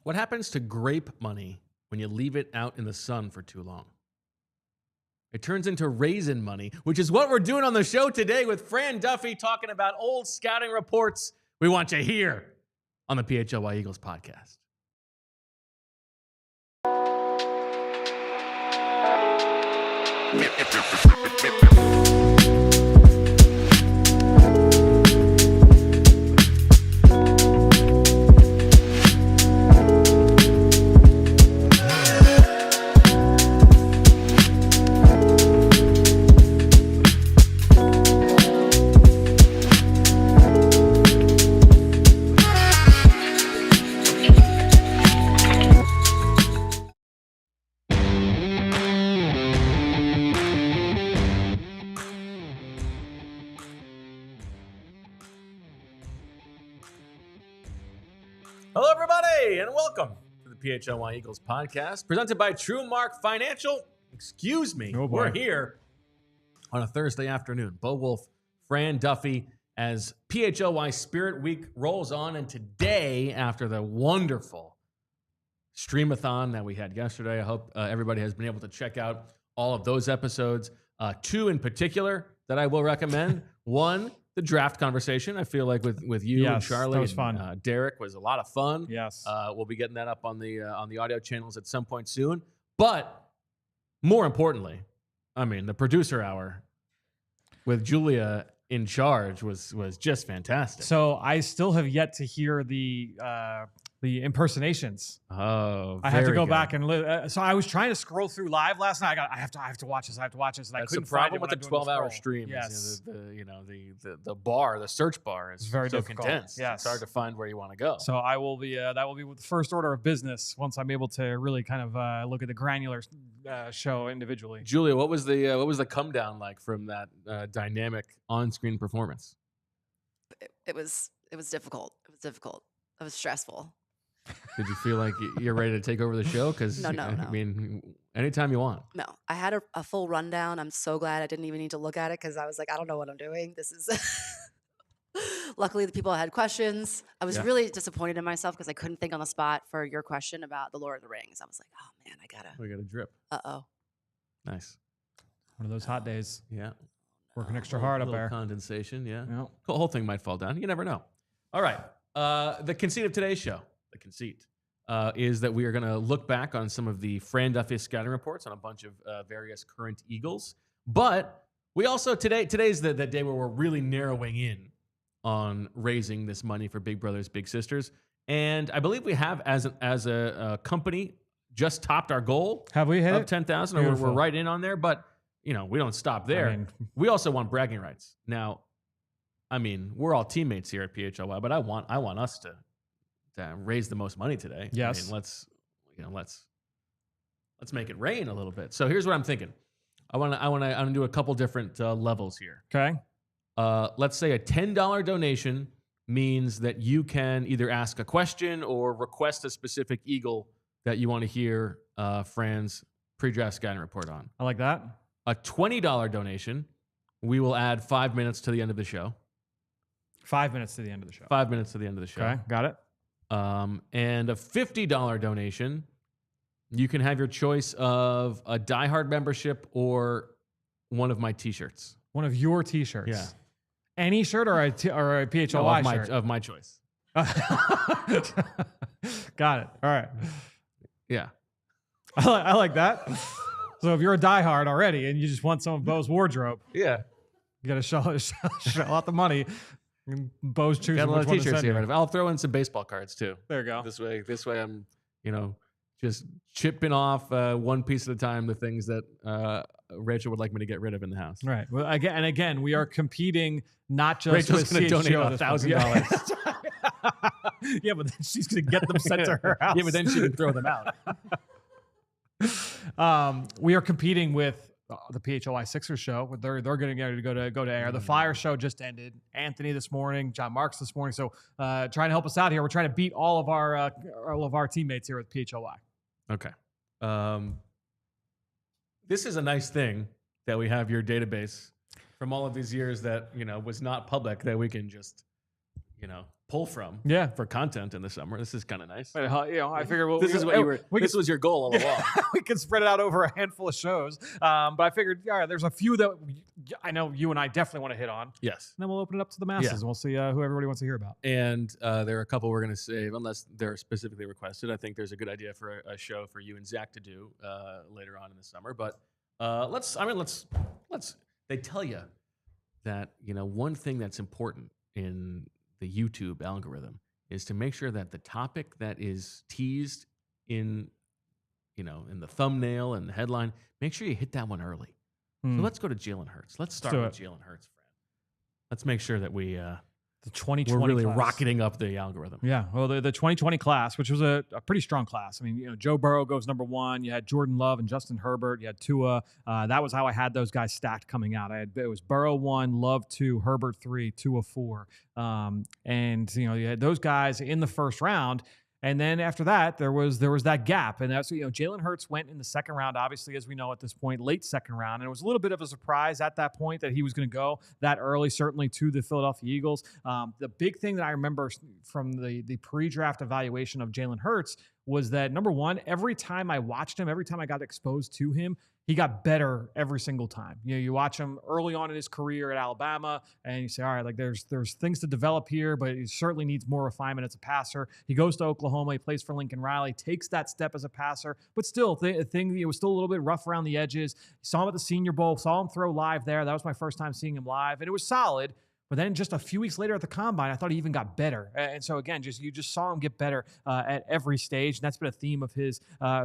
What happens to grape money when you leave it out in the sun for too long? It turns into raisin money, which is what we're doing on the show today with Fran Duffy talking about old scouting reports we want you here on the PHLY Eagles podcast. Hello, everybody, and welcome to the PHLY Eagles podcast, presented by TrueMark Financial. Excuse me, we're here on a Thursday afternoon. Bo Wolf, Fran Duffy, as PHLY Spirit Week rolls on, and today, after the wonderful streamathon that we had yesterday, I hope everybody has been able to check out all of those episodes. Two in particular that I will recommend. One, the draft conversation. I feel like with you and Charlie, that was fun. And, Derek was a lot of fun. Yes, we'll be getting that up on the audio channels at some point soon. But more importantly, I mean, the producer hour with Julia in charge was just fantastic. So I still have yet to hear the impersonations. Oh, I have to go back and so I was trying to scroll through live last night. I have to watch this. And That's I couldn't the problem find it with the 12-hour stream. Yes, The bar, the search bar is very so difficult. condensed. Yes. It's hard to find where you want to go. So I will be. That will be the first order of business once I'm able to really kind of look at the granular show individually. Julia, what was the come down like from that dynamic on-screen performance? It was difficult. It was difficult. It was stressful. Did you feel like you're ready to take over the show? Because No. I mean, anytime you want. No, I had a full rundown. I'm so glad I didn't even need to look at it because I was like, I don't know what I'm doing. This is. Luckily, the people had questions. I was really disappointed in myself because I couldn't think on the spot for your question about the Lord of the Rings. I was like, oh man, We got a drip. Nice. One of those hot days. Yeah. Working extra hard up there. Condensation. Yeah. Yep. The whole thing might fall down. You never know. All right. The conceit of today's show. The conceit is that we are going to look back on some of the Fran Duffy scouting reports on a bunch of various current Eagles. But we also today's the day where we're really narrowing in on raising this money for Big Brothers Big Sisters, and I believe we have as a company just topped our goal. Have we hit of it? 10,000? Or we're right in on there, but we don't stop there. I mean, we also want bragging rights. Now, I mean, we're all teammates here at PHLY, but I want us to raise the most money today. Yes. I mean, let's make it rain a little bit. So here's what I'm thinking. I'm gonna do a couple different levels here. Okay. Let's say a $10 donation means that you can either ask a question or request a specific Eagle that you want to hear Fran's pre-draft scouting report on. I like that. A $20 donation, we will add 5 minutes to the end of the show. 5 minutes to the end of the show. 5 minutes to the end of the show. Okay, got it. And a $50 donation, you can have your choice of a Die Hard membership or one of my T-shirts. One of your T-shirts. Yeah. Any shirt or a PHLY shirt? Of my choice. Got it. All right. Yeah. I like that. So if you're a diehard already and you just want some of Bo's wardrobe, Yeah. you got to shell out the money. Bo's choosing Got a lot which of one to T-shirts send here. you. I'll throw in some baseball cards too. There you go. This way I'm, just chipping off one piece at a time the things that Rachel would like me to get rid of in the house. Right. Well, again, we are competing not just Rachel's with going to donate CHGO this $1,000. Yeah, but then she's going to get them sent to her house. Yeah, but then she can throw them out. We are competing with the PHLY Sixers show. They're going to go to air. The Fire show just ended. Anthony this morning, John Marks this morning. So trying to help us out here. We're trying to beat all of our teammates here at PHLY. Okay. This is a nice thing that we have your database from all of these years that was not public that we can just pull from for content in the summer. This is kind of nice. But, I figure this is what you were. This was your goal all along. We can spread it out over a handful of shows. But I figured, all right, there's a few that I know you and I definitely want to hit on. Yes. And then we'll open it up to the masses and we'll see who everybody wants to hear about. And there are a couple we're going to save unless they're specifically requested. I think there's a good idea for a show for you and Zach to do later on in the summer. But let's. They tell you that one thing that's important in the YouTube algorithm is to make sure that the topic that is teased in the thumbnail and the headline, make sure you hit that one early. So let's go to Jalen Hurts. Let's start with Jalen Hurts, Fran. Let's make sure that the 2020 we're really class. rocketing up the algorithm. Yeah, well, the 2020 class, which was a pretty strong class. I mean, Joe Burrow goes number 1. You had Jordan Love and Justin Herbert. You had Tua. That was how I had those guys stacked coming out. It was Burrow 1, Love 2, Herbert 3, Tua 4. And you had those guys in the first round. And then after that, there was that gap. And that's, Jalen Hurts went in the second round, obviously, as we know at this point, late second round. And it was a little bit of a surprise at that point that he was going to go that early, certainly to the Philadelphia Eagles. The big thing that I remember from the pre-draft evaluation of Jalen Hurts was that, number one, every time I watched him, every time I got exposed to him, he got better every single time. You watch him early on in his career at Alabama, and you say, all right, like there's things to develop here, but he certainly needs more refinement as a passer. He goes to Oklahoma, he plays for Lincoln Riley, takes that step as a passer, but still, it was still a little bit rough around the edges. Saw him at the Senior Bowl, saw him throw live there. That was my first time seeing him live, and it was solid. But then just a few weeks later at the Combine, I thought he even got better. And so, again, you just saw him get better at every stage. And that's been a theme of his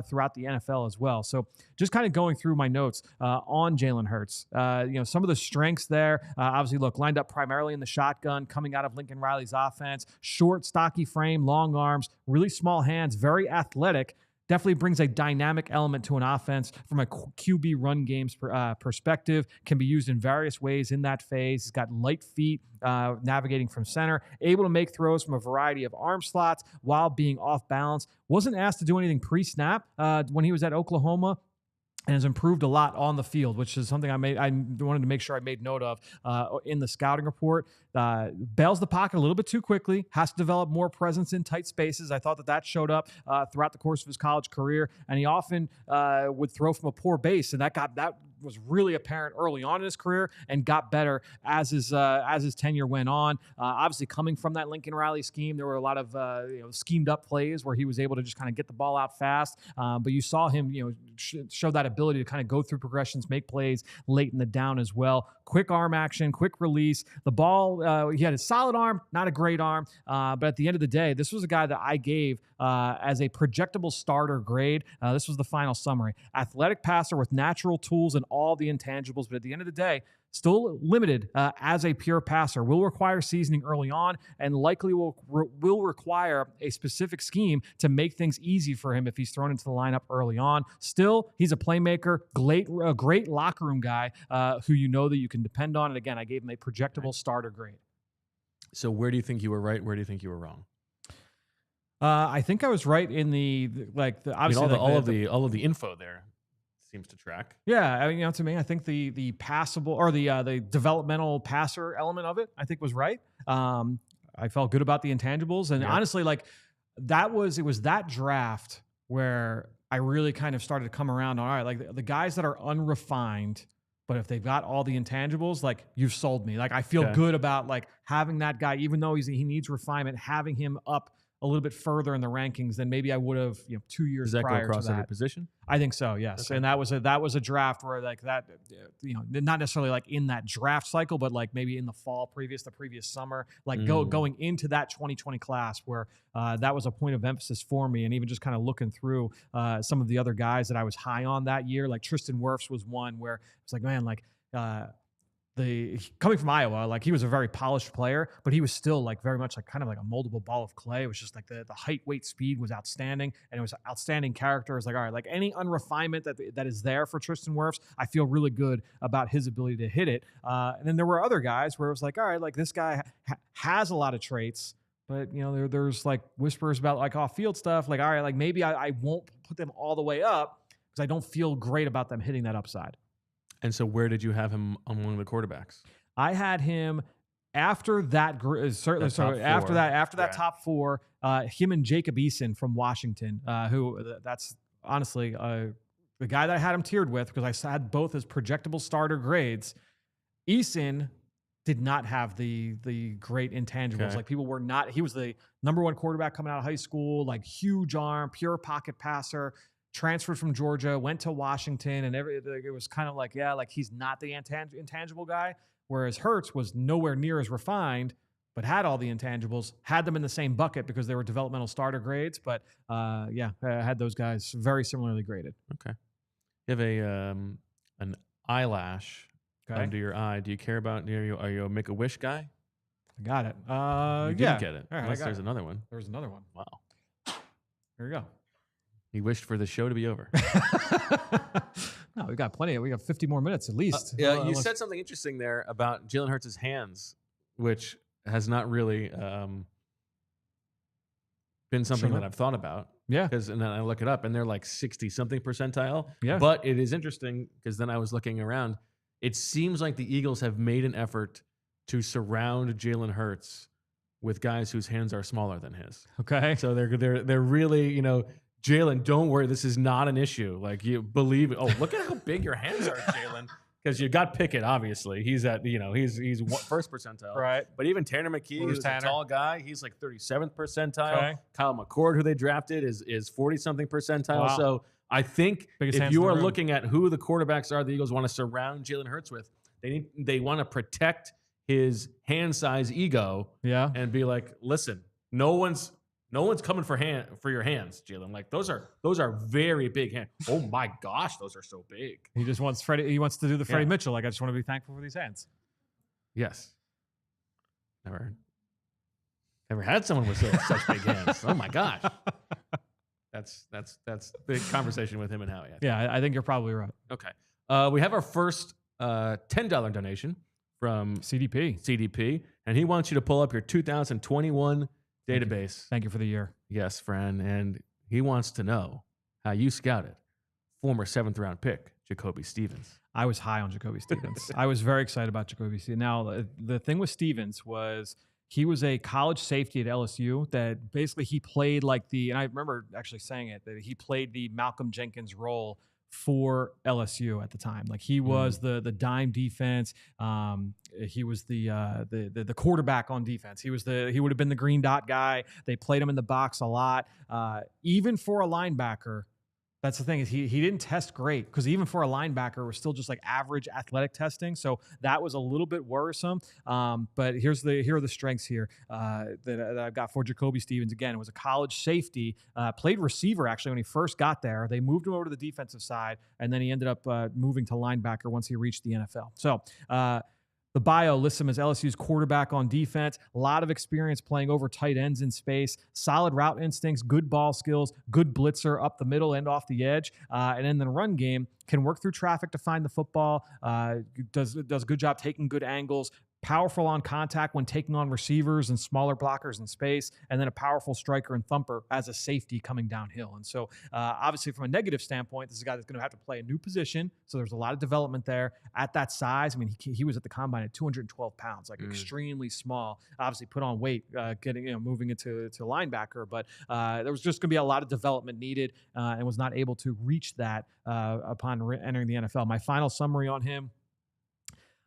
throughout the NFL as well. So just kind of going through my notes on Jalen Hurts. Some of the strengths there, obviously, lined up primarily in the shotgun, coming out of Lincoln Riley's offense. Short, stocky frame, long arms, really small hands, very athletic. Definitely brings a dynamic element to an offense from a QB run game's perspective. Can be used in various ways in that phase. He's got light feet, navigating from center, able to make throws from a variety of arm slots while being off balance. Wasn't asked to do anything pre-snap when he was at Oklahoma, and has improved a lot on the field, which is something I wanted to make sure I made note of in the scouting report. Bails the pocket a little bit too quickly, has to develop more presence in tight spaces. I thought that showed up throughout the course of his college career, and he often would throw from a poor base, and that was really apparent early on in his career and got better as his tenure went on. Obviously, coming from that Lincoln Riley scheme, there were a lot of schemed up plays where he was able to just kind of get the ball out fast. But you saw him show that ability to kind of go through progressions, make plays late in the down as well. Quick arm action, quick release. The ball, he had a solid arm, not a great arm. But at the end of the day, this was a guy that I gave as a projectable starter grade. This was the final summary. Athletic passer with natural tools and all the intangibles, but at the end of the day, still limited as a pure passer. Will require seasoning early on, and likely will require a specific scheme to make things easy for him if he's thrown into the lineup early on. Still, he's a playmaker, a great locker room guy who that you can depend on. And again, I gave him a projectable starter grade. So where do you think you were right? Where do you think you were wrong? I think I was right in obviously all of the info there seems to track. Yeah, I mean, to me, I think the passable or the developmental passer element of it, I think was right. I felt good about the intangibles, and honestly, it was that draft where I really kind of started to come around on, all right, like the guys that are unrefined, but if they've got all the intangibles, like you've sold me. Like I feel good about having that guy, even though he needs refinement, having him up a little bit further in the rankings than maybe I would have 2 years Does that prior go across to that. every position? I think so, yes. Okay. And that was a draft where not necessarily in that draft cycle, but maybe in the fall the previous summer, going into that 2020 class where that was a point of emphasis for me. And even just kind of looking through some of the other guys that I was high on that year, like Tristan Wirfs was one where it's coming from Iowa, he was a very polished player, but he was still very much kind of a moldable ball of clay. It was just the height, weight, speed was outstanding, and it was outstanding character. It's all right, any unrefinement that is there for Tristan Wirfs, I feel really good about his ability to hit it. And then there were other guys where it was all right, this guy has a lot of traits, but there's whispers about off-field stuff. All right, maybe I won't put them all the way up because I don't feel great about them hitting that upside. And so where did you have him among the quarterbacks? I had him after that, certainly. So after that top four, him and Jacob Eason from Washington, that's honestly the guy that I had him tiered with because I had both as projectable starter grades. Eason did not have the great intangibles. Okay. Like people were not. He was the #1 quarterback coming out of high school. Like huge arm, pure pocket passer. Transferred from Georgia, went to Washington, and it was kind of like, he's not the intangible guy. Whereas Hurts was nowhere near as refined, but had all the intangibles, had them in the same bucket because they were developmental starter grades. But I had those guys very similarly graded. Okay. You have an eyelash under your eye. Do you care about? Are you a Make-A-Wish guy? I got it. You didn't get it. All right, unless there's another one. There was another one. Wow. Here we go. He wished for the show to be over. No, we got plenty. We got 50 more minutes at least. You said something interesting there about Jalen Hurts' hands, which has not really been something that I've thought about. Yeah. And then I look it up, and they're like 60-something percentile. Yeah. But it is interesting because then I was looking around. It seems like the Eagles have made an effort to surround Jalen Hurts with guys whose hands are smaller than his. Okay. So they're really, Jalen, don't worry, this is not an issue. Like, you believe it. Oh, look at how big your hands are, Jalen. Because you got Pickett, obviously. He's at, he's first percentile. Right. But even Tanner McKee, who's a tall guy, he's like 37th percentile. Okay. Kyle McCord, who they drafted, is 40-something percentile. Wow. So I think Biggest if hands you in the are room. looking at who the quarterbacks are the Eagles want to surround Jalen Hurts with, they want to protect his hand size ego. Yeah. And be like, listen, no one's coming for your hands, Jalen. Like those are very big hands. Oh my gosh, those are so big. He just wants Freddie. He wants to do the Freddie Mitchell. Like, I just want to be thankful for these hands. Yes. Never had someone with such big hands. Oh my gosh. That's the conversation with him and Howie. Yeah, I think you're probably right. Okay. We have our first $10 donation from CDP, and he wants you to pull up your 2021 database. Thank you for the year. Yes, Fran. And he wants to know how you scouted former 7th-round pick Jacoby Stevens. I was high on Jacoby Stevens. I was very excited about Jacoby Stevens. Now, the thing with Stevens was he was a college safety at LSU that basically he played like and I remember actually saying it, that he played the Malcolm Jenkins role for LSU at the time. Like he was the dime defense. He was the quarterback on defense. He would have been the green dot guy. They played him in the box a lot. Even for a linebacker, that's the thing, is he didn't test great, because even for a linebacker, we're still just like average athletic testing. So that was a little bit worrisome. But here are the strengths here that I've got for Jacoby Stevens. Again, it was a college safety, played receiver actually when he first got there. They moved him over to the defensive side, and then he ended up moving to linebacker once he reached the NFL. So the bio lists him as LSU's quarterback on defense, a lot of experience playing over tight ends in space, solid route instincts, good ball skills, good blitzer up the middle and off the edge. And in the run game, can work through traffic to find the football, does a good job taking good angles, powerful on contact when taking on receivers and smaller blockers in space, and then a powerful striker and thumper as a safety coming downhill. And so obviously from a negative standpoint, this is a guy that's going to have to play a new position. So there's a lot of development there at that size. I mean, he was at the combine at 212 pounds, like extremely small, obviously put on weight, moving into linebacker, but there was just going to be a lot of development needed and was not able to reach that upon entering the NFL. My final summary on him: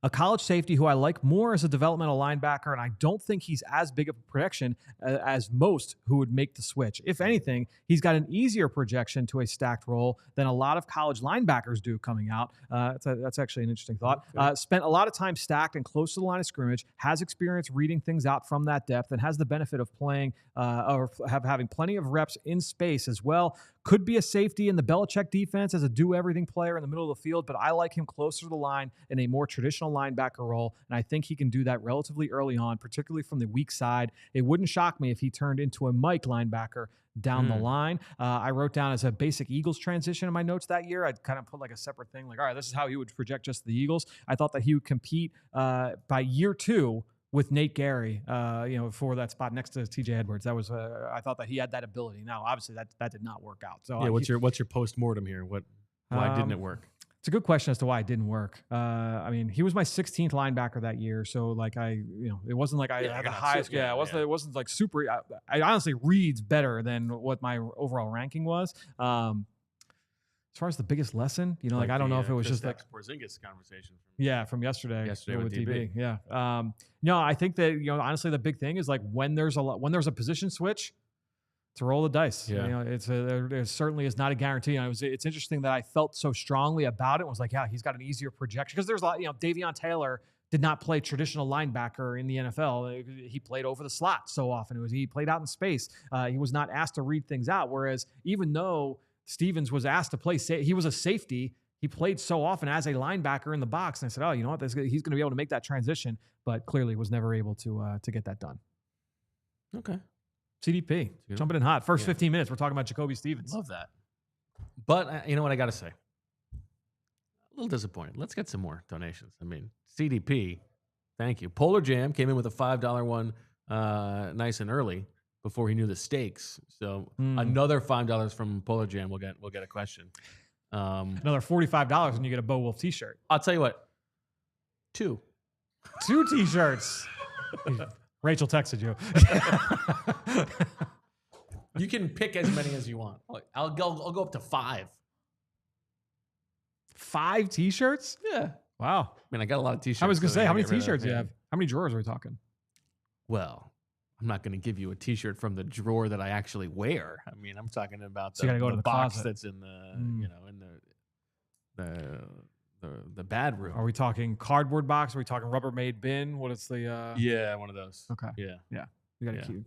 a college safety who I like more as a developmental linebacker, and I don't think he's as big of a projection as most who would make the switch. If anything, he's got an easier projection to a stacked role than a lot of college linebackers do coming out. That's actually an interesting thought. Spent a lot of time stacked and close to the line of scrimmage, has experience reading things out from that depth, and has the benefit of playing or having plenty of reps in space as well. Could be a safety in the Belichick defense as a do-everything player in the middle of the field, but I like him closer to the line in a more traditional linebacker role, and I think he can do that relatively early on, particularly from the weak side. It wouldn't shock me if he turned into a Mike linebacker down the line. I wrote down as a basic Eagles transition in my notes that year. I'd kind of put like a separate thing, like, all right, this is how he would project just the Eagles. I thought that he would compete by year 2 with Nate Gary, for that spot next to TJ Edwards. That was I thought that he had that ability. Now, obviously, that did not work out. So yeah, what's your post-mortem here? Why didn't it work? It's a good question as to why it didn't work. I mean, he was my 16th linebacker that year, so like it wasn't like I had the highest. It wasn't like super. I honestly reads better than what my overall ranking was. As far as the biggest lesson, like I don't know if it was just like Porzingis conversation. From yesterday with DB. Yeah. No, I think that honestly the big thing is like when there's a position switch, to roll the dice. Yeah. There certainly is not a guarantee. And it's interesting that I felt so strongly about it. It was like, yeah, he's got an easier projection because there's a lot. Davion Taylor did not play traditional linebacker in the NFL. He played over the slot so often. He played out in space. He was not asked to read things out. Whereas even though Stevens was asked to play, he was a safety. He played so often as a linebacker in the box. And I said, oh, you know what? He's going to be able to make that transition, but clearly was never able to get that done. Okay. CDP, jumping in hot. First 15 minutes, we're talking about Jacoby Stevens. Love that. But you know what I got to say? A little disappointed. Let's get some more donations. I mean, CDP, thank you. Polar Jam came in with a $5 one nice and early before he knew the stakes. So another $5 from Polar Jam. We'll get a question. Another $45 when you get a Bo Wolf t-shirt. I'll tell you what. 2 t-shirts. Rachel texted you. You can pick as many as you want. I'll go up to 5. 5 t-shirts? Yeah. Wow. I mean, I got a lot of t-shirts. I was going to say, how many t-shirts do you have? How many drawers are we talking? Well, I'm not going to give you a t-shirt from the drawer that I actually wear. I mean, I'm talking about you gotta go to the box closet. that's in the, in the bad room. Are we talking cardboard box? Are we talking Rubbermaid bin? What is the? Yeah, one of those. Okay. Yeah. You gotta keep.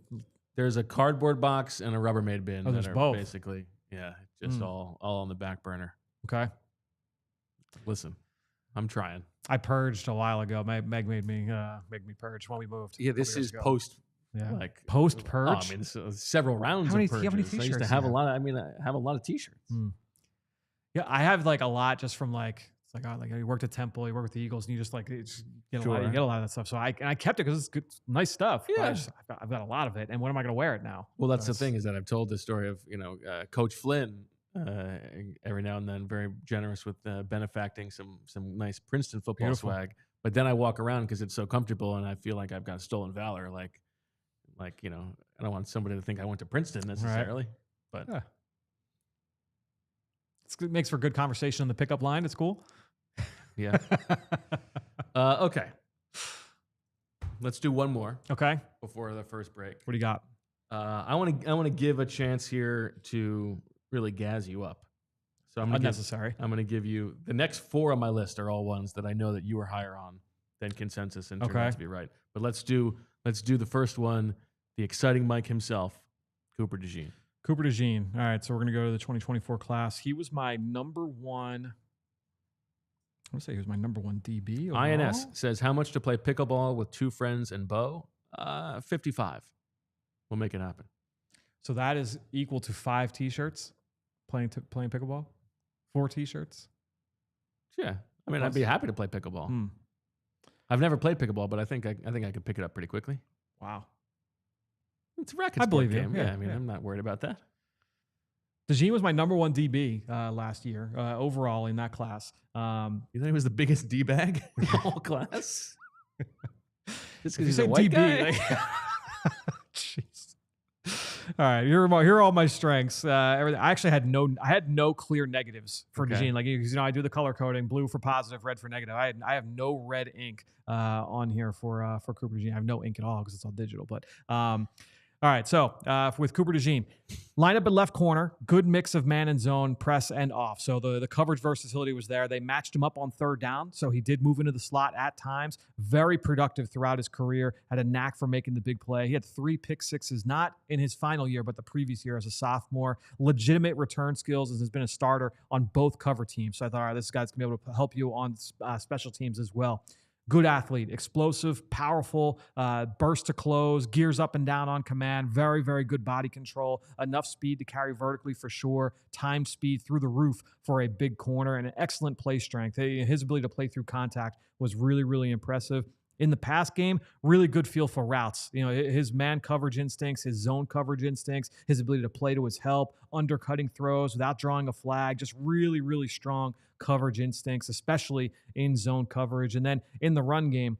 There's a cardboard box and a Rubbermaid bin. Oh, there's both. Basically, just all on the back burner. Okay. Listen, I'm trying. I purged a while ago. Meg made me purge when we moved. Yeah, this is post. Yeah. Like post purge. I mean, several rounds of purges. How many t-shirts I used to have a lot. I have a lot of t-shirts. Yeah, I have like a lot just from like. It's like, oh, like you worked at Temple, you worked with the Eagles, and you just like get a lot of that stuff. So I kept it because it's good, nice stuff. Yeah, I've got a lot of it, and when am I going to wear it now? Well, that's the thing is that I've told the story of Coach Flynn every now and then, very generous with benefacting some nice Princeton football swag. But then I walk around because it's so comfortable, and I feel like I've got stolen valor. Like I don't want somebody to think I went to Princeton necessarily, but. Yeah. It makes for good conversation on the pickup line. It's cool. Yeah. Okay. Let's do one more. Okay. Before the first break. What do you got? I want to give a chance here to really gas you up. So I'm unnecessary. I'm going to give you the next 4 on my list are all ones that I know that you are higher on than consensus and turned out to be right. But let's do the first one. The exciting Mike himself, Cooper DeJean. Cooper DeJean. All right, so we're going to go to the 2024 class. He was my number one. I'm going to say he was my number one DB. Overall. INS says, how much to play pickleball with 2 friends and Bo? 55. We'll make it happen. So that is equal to 5 t-shirts playing pickleball? 4 t-shirts? Yeah. I mean, I'd be happy to play pickleball. I've never played pickleball, but I think I could pick it up pretty quickly. Wow. It's a racket sport game. Yeah, I mean, I'm not worried about that. DeJean was my number one DB last year overall in that class. You thought he was the biggest D-bag in the whole class? Just because he's a white guy? Jeez. All right, here are all my strengths. Everything. I actually had no clear negatives for DeJean. Like I do the color coding: blue for positive, red for negative. I have no red ink on here for Cooper DeJean. I have no ink at all because it's all digital. But all right, so with Cooper DeJean, line up at left corner, good mix of man and zone, press and off. So the coverage versatility was there. They matched him up on 3rd down, so he did move into the slot at times. Very productive throughout his career, had a knack for making the big play. He had 3 pick sixes, not in his final year, but the previous year as a sophomore. Legitimate return skills and has been a starter on both cover teams. So I thought, all right, this guy's going to be able to help you on special teams as well. Good athlete, explosive, powerful, burst to close, gears up and down on command, very, very good body control, enough speed to carry vertically for sure, time speed through the roof for a big corner, and an excellent play strength. His ability to play through contact was really, really impressive. In the pass game, really good feel for routes. You know, his man coverage instincts, his zone coverage instincts, his ability to play to his help, undercutting throws without drawing a flag, just really, really strong coverage instincts, especially in zone coverage. And then in the run game,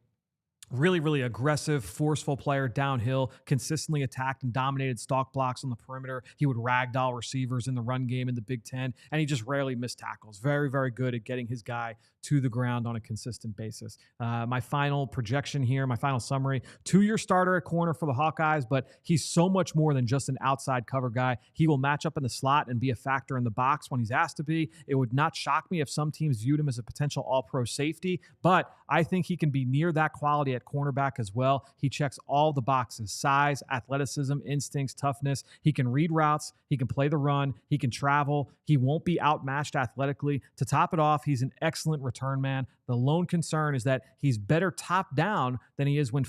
really, really aggressive, forceful player downhill, consistently attacked and dominated stalk blocks on the perimeter. He would ragdoll receivers in the run game in the Big Ten, and he just rarely missed tackles. Very, very good at getting his guy to the ground on a consistent basis. My final projection here, my final summary, 2-year starter at corner for the Hawkeyes, but he's so much more than just an outside cover guy. He will match up in the slot and be a factor in the box when he's asked to be. It would not shock me if some teams viewed him as a potential all-pro safety, but I think he can be near that quality at cornerback as well. He checks all the boxes: size, athleticism, instincts, toughness. He can read routes. He can play the run. He can travel. He won't be outmatched athletically. To top it off, he's an excellent return man. The lone concern is that he's better top down than he is when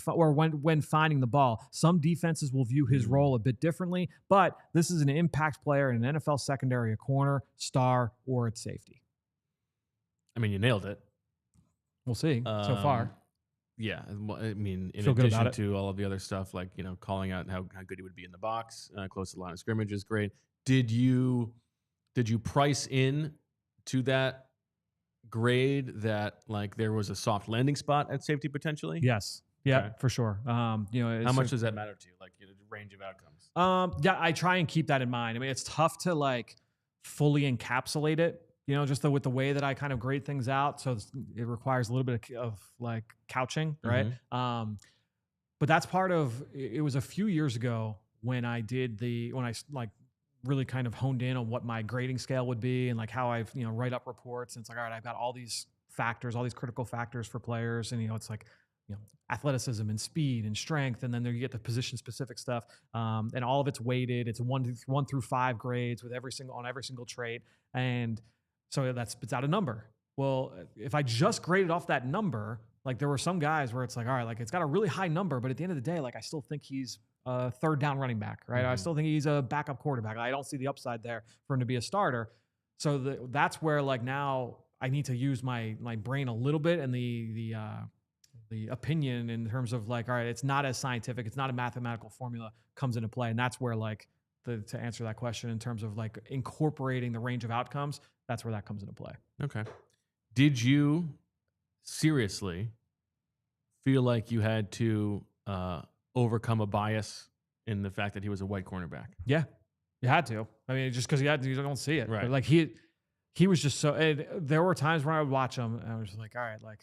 finding the ball. Some defenses will view his role a bit differently, but this is an impact player in an NFL secondary, a corner, star, or at safety. I mean, you nailed it. We'll see so far. Yeah, I mean, in Feel good addition about it. to all of the other stuff, like, you know, calling out how good he would be in the box, close to the line of scrimmage is great. Did you price in to that grade that, like, there was a soft landing spot at safety potentially? Yes. Yeah, Okay. for sure. You know, How much does that matter to you? Like, you know, the range of outcomes. Yeah, I try and keep that in mind. I mean, it's tough to like fully encapsulate it, you know, just with the way that I kind of grade things out. So it requires a little bit of like couching, right? But that's part of, it was a few years ago when I like really kind of honed in on what my grading scale would be and like how I've, you know, write up reports. And it's like, all right, I've got all these factors, all these critical factors for players. And, you know, it's like, you know, athleticism and speed and strength. And then there you get the position specific stuff. And all of it's weighted. It's 1 through 5 grades with every single trait. And so that spits out a number. Well, if I just graded off that number, like there were some guys where it's like, all right, like it's got a really high number, but at the end of the day, like I still think he's a third down running back, right? I still think he's a backup quarterback. I don't see the upside there for him to be a starter. So that's where like now I need to use my brain a little bit and the opinion in terms of like, all right, it's not as scientific, it's not a mathematical formula comes into play. And that's where like to answer that question in terms of like incorporating the range of outcomes, that's where that comes into play. Okay. Did you seriously feel like you had to overcome a bias in the fact that he was a white cornerback? Yeah, you had to. I mean, just because you don't see it. Right. But like he was just so, there were times when I would watch him and I was like, all right, like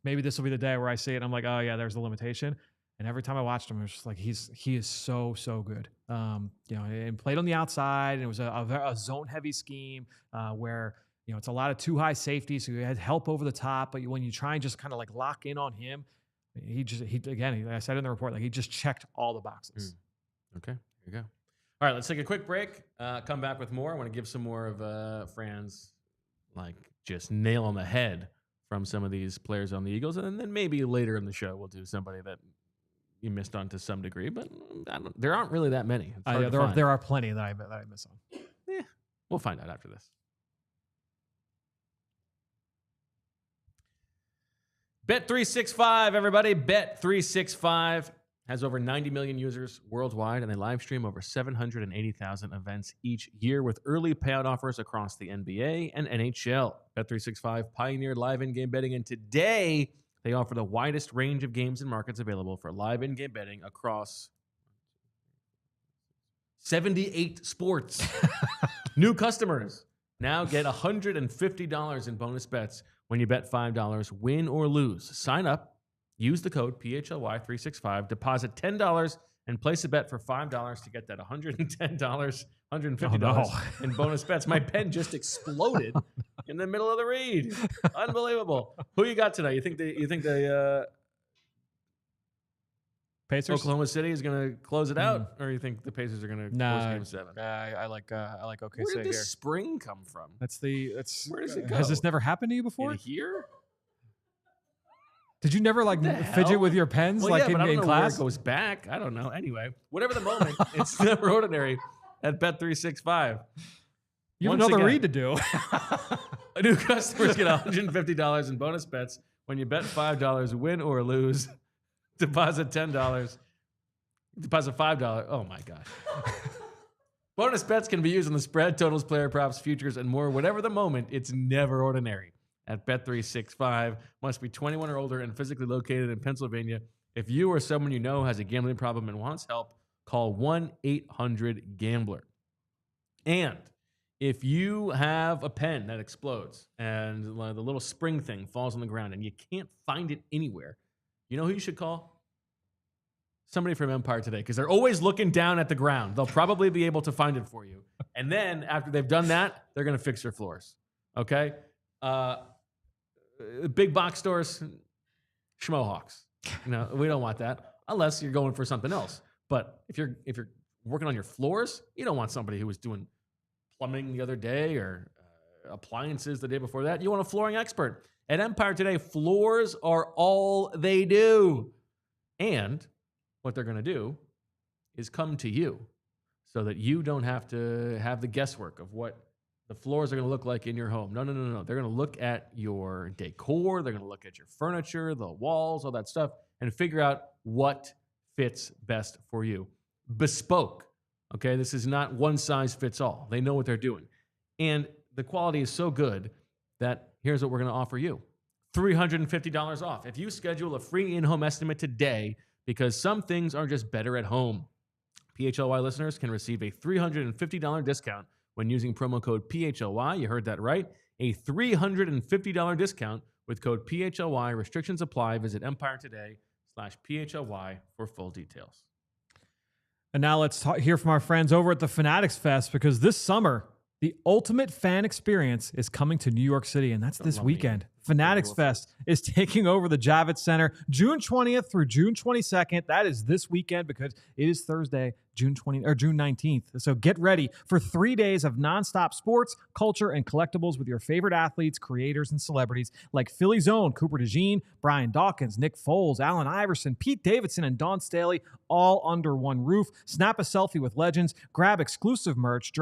maybe this will be the day where I see it. And I'm like, oh yeah, there's the limitation. And every time I watched him, it was just like, he is so good. You know, and played on the outside, and it was a zone heavy scheme where, you know, it's a lot of too high safety. So you had help over the top, but when you try and just kind of like lock in on him, I said in the report, like he just checked all the boxes. Okay, here you go. All right, let's take a quick break. Come back with more. I want to give some more of Fran's like just nail on the head from some of these players on the Eagles, and then maybe later in the show we'll do somebody that you missed on to some degree, but there aren't really that many. There are plenty that I miss on. Yeah, we'll find out after this. Bet365, everybody. Bet365 has over 90 million users worldwide, and they live stream over 780,000 events each year with early payout offers across the NBA and NHL. Bet365 pioneered live in-game betting, and today they offer the widest range of games and markets available for live in-game betting across 78 sports. New customers now get $150 in bonus bets when you bet $5, win or lose. Sign up, use the code PHLY365, deposit $10, and place a bet for $5 to get that $110, $150 in bonus bets. My pen just exploded in the middle of the read. Unbelievable. Who you got tonight? You think the Pacers? Oklahoma City is going to close it out, or you think the Pacers are going to close Game 7? I like OKC. Where did this here. spring come from? Where does it go? Has this never happened to you before? In here? Did you never like fidget with your pens Well, yeah, in but I don't know class? where it goes back. I don't know. Anyway, whatever the moment, it's never ordinary at Bet365. You have another read to do. New customers get $150 in bonus bets When you bet $5, win or lose, deposit $10. Deposit $5. Oh my gosh. Bonus bets can be used on the spread, totals, player props, futures, and more. Whatever the moment, it's never ordinary. At Bet365, must be 21 or older and physically located in Pennsylvania. If you or someone you know has a gambling problem and wants help, call 1-800-GAMBLER. And if you have a pen that explodes and the little spring thing falls on the ground and you can't find it anywhere, you know who you should call? Somebody from Empire Today, because they're always looking down at the ground. They'll probably be able to find it for you. And then after they've done that, they're going to fix your floors. Okay? Big box stores, schmohawks. No, we don't want that unless you're going for something else. But if you're working on your floors, you don't want somebody who was doing plumbing the other day or appliances the day before that. You want a flooring expert. At Empire Today, floors are all they do. And what they're going to do is come to you so that you don't have to have the guesswork of what the floors are going to look like in your home. No. They're going to look at your decor. They're going to look at your furniture, the walls, all that stuff, and figure out what fits best for you. Bespoke. Okay, this is not one size fits all. They know what they're doing. And the quality is so good that here's what we're going to offer you. $350 off. If you schedule a free in-home estimate today, because some things are just better at home. PHLY listeners can receive a $350 discount when using promo code PHLY. You heard that right. A $350 discount with code PHLY. Restrictions apply. Visit EmpireToday.com/PHLY for full details. And now let's hear from our friends over at the Fanatics Fest, because this summer, the ultimate fan experience is coming to New York City, and that's this weekend. Fanatics Fest is taking over the Javits Center June 20th through June 22nd. That is this weekend, because it is Thursday, June 19th. So get ready for 3 days of nonstop sports, culture, and collectibles with your favorite athletes, creators, and celebrities like Philly's own Cooper DeJean, Brian Dawkins, Nick Foles, Allen Iverson, Pete Davidson, and Dawn Staley, all under one roof. Snap a selfie with legends, grab exclusive merch,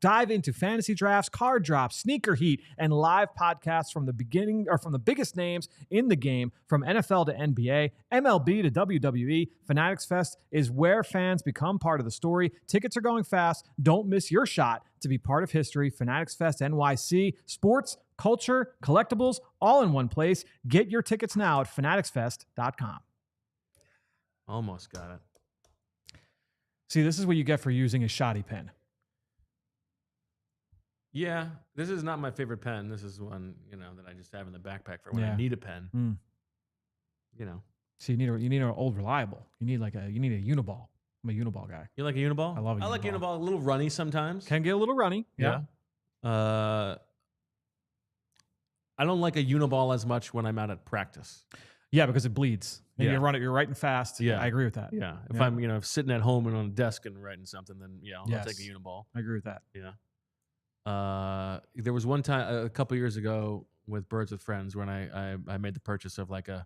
dive into fantasy drafts, card drops, sneaker heat, and live podcasts from the beginning, or from the biggest names in the game, from NFL to NBA, MLB to WWE. Fanatics Fest is where fans become part of the story. Tickets are going fast. Don't miss your shot to be part of history. Fanatics Fest NYC. Sports, culture, collectibles, all in one place. Get your tickets now at fanaticsfest.com. Almost got it. See, this is what you get for using a shoddy pen. Yeah, this is not my favorite pen. This is one, that I just have in the backpack for when I need a pen. So you need an old reliable. You need a Uniball. I'm a Uniball guy. You like a Uniball? I love a Uniball. I like Uniball. A little runny sometimes. Can get a little runny. Yeah. I don't like a Uniball as much when I'm out at practice. Yeah, because it bleeds. And you run it, you're writing fast. Yeah. I agree with that. Yeah. If I'm, sitting at home and on a desk and writing something, then I'll take a Uniball. I agree with that. Yeah. There was one time a couple years ago with Birds with Friends when I made the purchase of like an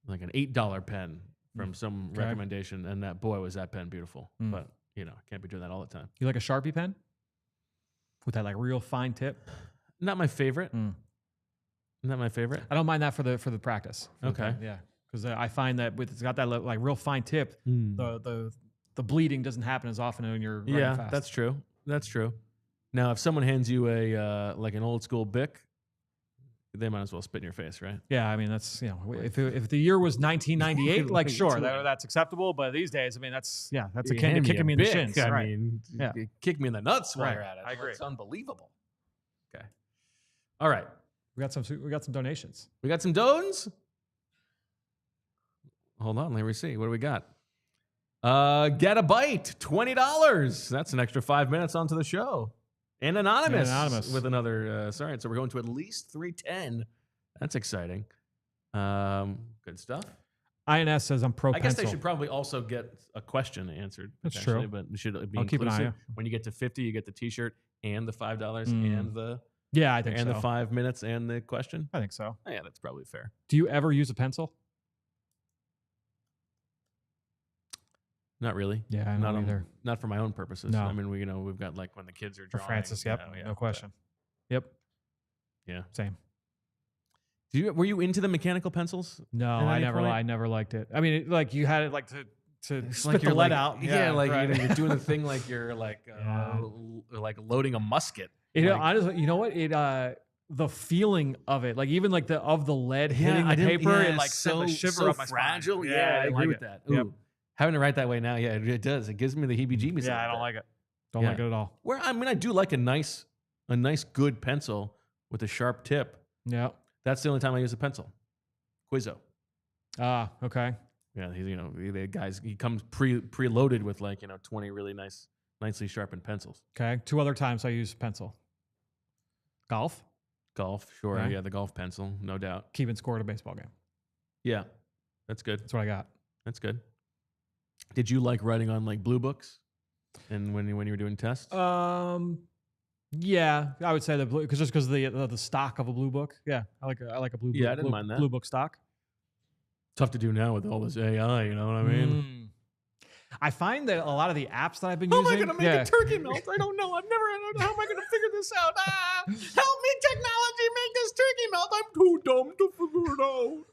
$8 pen from some recommendation, and that was that pen beautiful. But can't be doing that all the time. You like a Sharpie pen with that like real fine tip? Not my favorite. Not my favorite. I don't mind that for the practice. Okay. Yeah, because I find that it's got that like real fine tip, the bleeding doesn't happen as often when you're running fast. That's true. That's true. Now, if someone hands you a like an old school Bic, they might as well spit in your face, right? Yeah, I mean that's if the year was 1998, like sure that's acceptable, but these days, I mean that's akin to kicking me in the shins. I mean, kick me in the nuts while you're at it. I agree. It's unbelievable. Okay, all right. We got some donations. We got some dones. Hold on, let me see. What do we got? Get a bite, $20. That's an extra 5 minutes onto the show. And anonymous with another. Sorry, so we're going to at least 310. That's exciting. Good stuff. INS says I'm pro I guess pencil. they should probably also get a question answered. That's true. But it should be I'll keep an eye out. When you get to 50, you get the T-shirt and the $5 and the I think the 5 minutes and the question. I think so. Oh, yeah, that's probably fair. Do you ever use a pencil? Not really. Yeah, I don't either. Not for my own purposes. No. I mean, we've got like when the kids are drawing. For Francis, yep, no question. Yep. Yeah. Same. Were you into the mechanical pencils? No, I never liked it. I mean, like you had it like to spit like the lead out. Yeah, like right. you're doing the thing like you're like like loading a musket. Honestly, you know what? The feeling of it, like even like the lead hitting the paper, it like sent a shiver up my fragile. spine. Yeah, I agree with that. Ooh. Yep. Having it right that way now, yeah, it does. It gives me the heebie-jeebies. Yeah, I don't like it. Don't like it at all. Where I mean, I do like a nice good pencil with a sharp tip. Yeah, that's the only time I use a pencil. Quizzo. Ah, okay. Yeah, the guys, he comes preloaded with 20 really nicely sharpened pencils. Okay. 2 other times I use pencil. Golf, sure. Okay. Yeah, the golf pencil, no doubt. keeping score at a baseball game. Yeah, that's good. That's what I got. That's good. Did you like writing on like blue books, and when you were doing tests? Yeah, I would say the blue because of the stock of a blue book. Yeah, I like a blue. Yeah, I didn't mind that. Blue book stock. Tough to do now with all this AI. You know what I mean? I find that a lot of the apps that I've been using. How am I going to make a turkey melt? I don't know. How am I going to figure this out? Help me, technology, make this turkey melt. I'm too dumb to figure it out.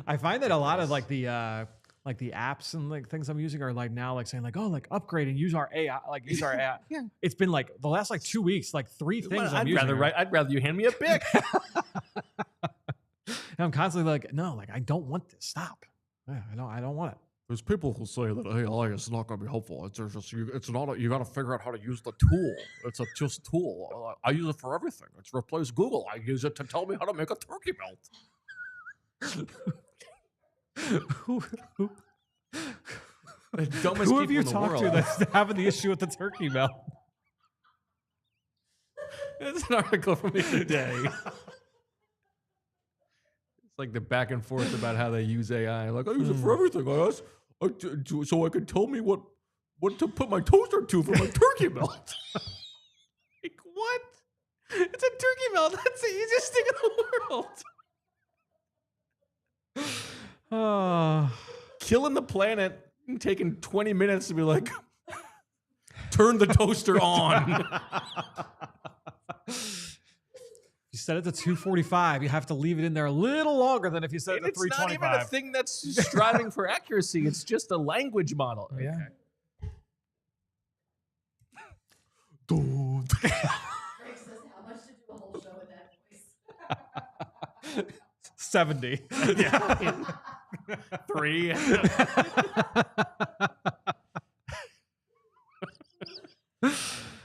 I find that a lot of like the apps and like things I'm using are like now like saying like, oh, like upgrade and use our AI, like use our AI. Yeah. It's been like the last like 2 weeks, like 3 things I'm using. I'd rather you hand me a Bic. And I'm constantly like, no, like I don't want this. Stop. Yeah, I don't want it. There's people who say that AI is not going to be helpful. It's not. You got to figure out how to use the tool. It's just tool. I use it for everything. It's replaced Google. I use it to tell me how to make a turkey melt. The dumbest Who have you people in the talked to world. that's having the issue with the turkey melt? It's an article from the other day. It's like the back and forth about how they use AI. Like, I use it for everything. So I can tell me what to put my toaster to for my turkey melt. Like, what? It's a turkey melt. That's the easiest thing in the world. Killing the planet and taking 20 minutes to be like, turn the toaster on. You set it to 245. You have to leave it in there a little longer than if you set it to 325. It's not even a thing that's striving for accuracy. It's just a language model. Yeah. Greg says, how much to do a whole show with that voice? 70. Yeah. 3.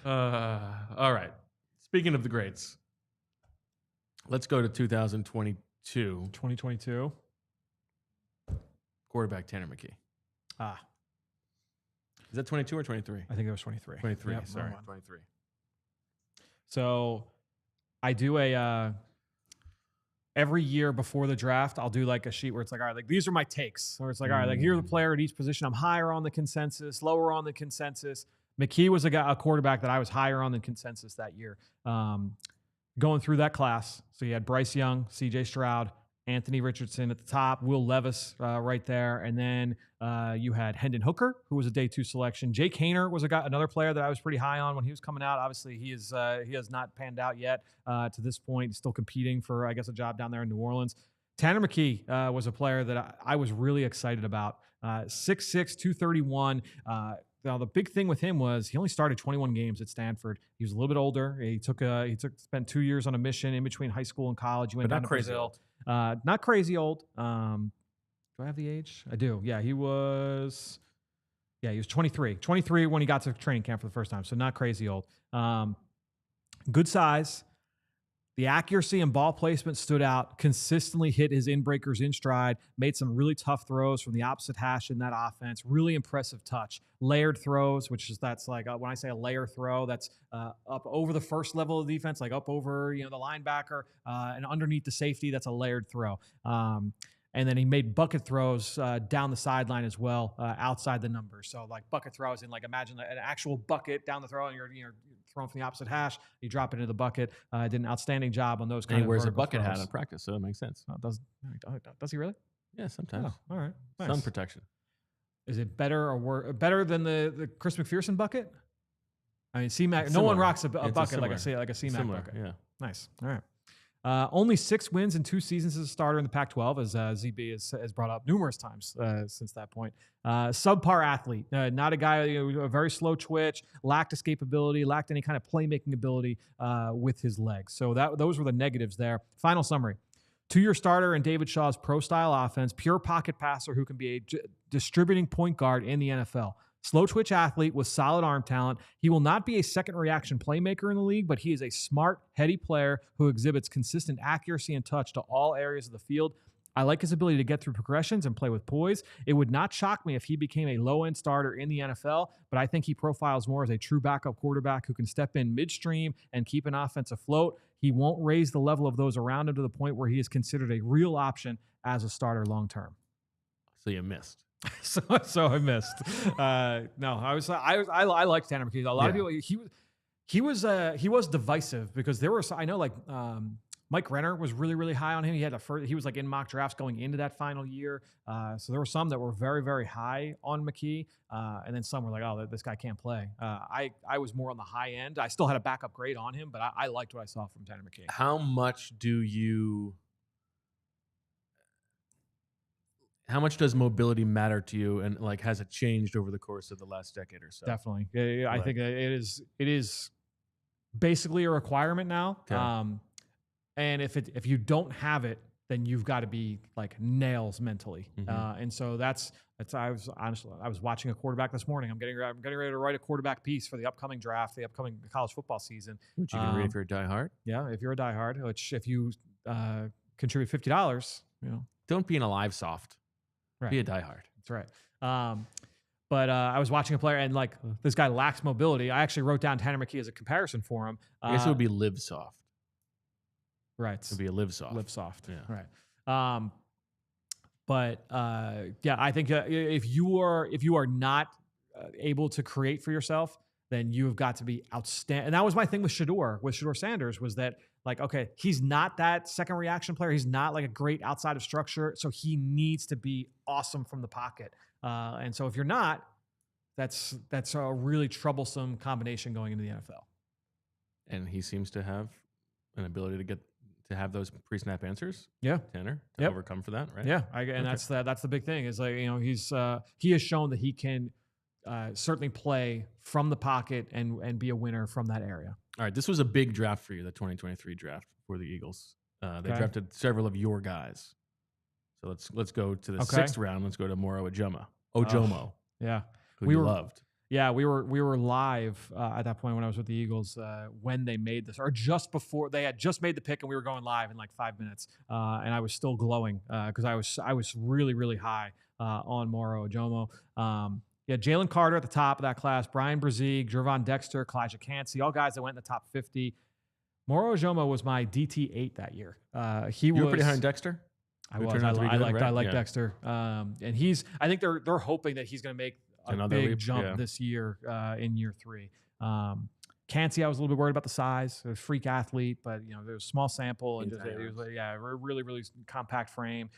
All right. Speaking of the greats, let's go to 2022. 2022. Quarterback Tanner McKee. Is that 22 or 23? I think it was 23. 23. Yep, Sorry, wrong one. 23. So I do every year before the draft, I'll do like a sheet where it's like, all right, like these are my takes. Or it's like, all right, like here's the player at each position. I'm higher on the consensus, lower on the consensus. McKee was a quarterback that I was higher on the consensus that year. Going through that class, so you had Bryce Young, C.J. Stroud, Anthony Richardson at the top, Will Levis right there, and then you had Hendon Hooker, who was a day 2 selection. Jake Haener was another player that I was pretty high on when he was coming out. Obviously, he has not panned out yet to this point. He's still competing for, I guess, a job down there in New Orleans. Tanner McKee was a player that I was really excited about. 6'6", 231. Now the big thing with him was he only started 21 games at Stanford. He was a little bit older. He spent 2 years on a mission in between high school and college. He went down to Brazil. Not crazy old. Do I have the age? I do. Yeah, he was 23. 23 when he got to training camp for the first time. So not crazy old. Good size. The accuracy and ball placement stood out, consistently hit his in-breakers in stride, made some really tough throws from the opposite hash in that offense, really impressive touch. Layered throws, that's like, when I say a layer throw, that's up over the first level of defense, like up over the linebacker and underneath the safety, that's a layered throw. And then he made bucket throws down the sideline as well, outside the numbers. So like bucket throws in, like imagine an actual bucket down the throw and you're throwing from the opposite hash, you drop it into the bucket. Did an outstanding job on those kind of he wears a bucket throws. hat in practice, so it makes sense. Does he really? Yeah, sometimes. Oh, all right. Nice. Sun protection. Is it better or better than the Chris McPherson bucket? I mean, C-Mac. No one rocks a bucket like a C-Mac bucket. Yeah. Nice. All right. Only 6 wins in 2 seasons as a starter in the Pac-12, as ZB has brought up numerous times since that point. Subpar athlete, not a guy, a very slow twitch, lacked escapability, lacked any kind of playmaking ability with his legs. So those were the negatives there. Final summary. 2-year starter in David Shaw's pro-style offense, pure pocket passer who can be a distributing point guard in the NFL. Slow twitch athlete with solid arm talent. He will not be a second reaction playmaker in the league, but he is a smart, heady player who exhibits consistent accuracy and touch to all areas of the field. I like his ability to get through progressions and play with poise. It would not shock me if he became a low-end starter in the NFL, but I think he profiles more as a true backup quarterback who can step in midstream and keep an offense afloat. He won't raise the level of those around him to the point where he is considered a real option as a starter long-term. So you missed. So I missed. No, I liked Tanner McKee. A lot of people, he was divisive because there were, I know, like Mike Renner was really, really high on him. He was like in mock drafts going into that final year. So there were some that were very, very high on McKee. And then some were like, oh, this guy can't play. I was more on the high end. I still had a backup grade on him, but I liked what I saw from Tanner McKee. How much does mobility matter to you, and like has it changed over the course of the last decade or so? Definitely. Yeah, I think it is basically a requirement now. Okay. And if you don't have it, then you've got to be like nails mentally. Mm-hmm. And so I was watching a quarterback this morning. I'm getting ready to write a quarterback piece for the upcoming draft, the upcoming college football season. Which you can read if you're a diehard. Yeah, if you're a diehard, which if you contribute $50, don't be an alive soft. Right. Be a diehard. That's right. But I was watching a player, and like this guy lacks mobility. I actually wrote down Tanner McKee as a comparison for him. I guess it would be live soft. Right. It would be a live soft. Live soft. Yeah. Right. But I think if you are not able to create for yourself, then you have got to be outstanding. And that was my thing with Shedeur Sanders, was that, like, okay, he's not that second reaction player. He's not like a great outside of structure. So he needs to be awesome from the pocket. And so if you're not, that's a really troublesome combination going into the NFL. And he seems to have an ability to have those pre-snap answers. Yeah. Tanner, to overcome for that, right? Yeah. And that's the big thing, is like, he has shown that he can certainly play from the pocket and be a winner from that area. All right, this was a big draft for you, the 2023 draft for the Eagles. They drafted several of your guys. So let's go to the 6th round. Let's go to Moro Ojomo. Yeah, who we loved. Yeah, we were live at that point when I was with the Eagles when they made this, or just before they had just made the pick, and we were going live in like 5 minutes, and I was still glowing because I was really, really high on Moro Ojomo. Yeah, Jalen Carter at the top of that class, Brian Brzee, Gervon Dexter, Kalijah Cansey, all guys that went in the top 50. Moro Ojomo was my DT8 that year. You were pretty high on Dexter? I like Dexter. And I think they're hoping that he's going to make a big jump this year in year 3. Cansey, I was a little bit worried about the size. A freak athlete, but there was a small sample, and he was really, really compact frame.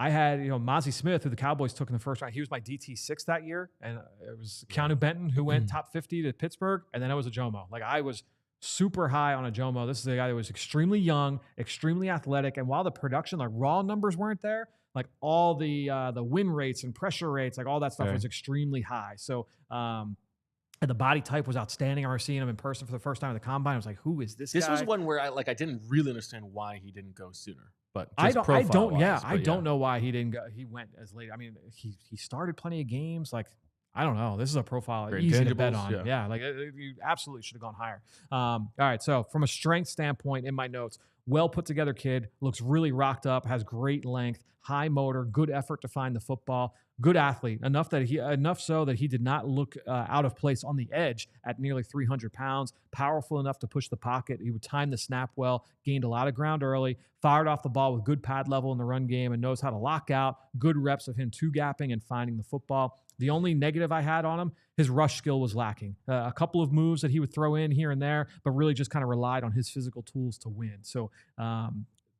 I had, Mozzie Smith, who the Cowboys took in the first round. He was my DT6 that year. And it was Keanu Benton, who went top 50 to Pittsburgh. And then it was Ojomo. Like, I was super high on Ojomo. This is a guy that was extremely young, extremely athletic. And while the production, like raw numbers weren't there, like all the win rates and pressure rates, like all that stuff was extremely high. So, and the body type was outstanding. I remember seeing him in person for the first time at the combine. I was like, who is this guy? This was one where I didn't really understand why he didn't go sooner. But I don't know why he didn't go. He went as late. I mean, he started plenty of games. Like, I don't know. This is a profile easy to bet on. Yeah, like you absolutely should have gone higher. All right. So from a strength standpoint, in my notes, well put together kid, looks really rocked up, has great length, high motor, good effort to find the football, good athlete, enough so that he did not look out of place on the edge at nearly 300 pounds, powerful enough to push the pocket. He would time the snap well, gained a lot of ground early, fired off the ball with good pad level in the run game, and knows how to lock out, good reps of him two-gapping and finding the football. The only negative I had on him, his rush skill was lacking. A couple of moves that he would throw in here and there, but really just kind of relied on his physical tools to win. So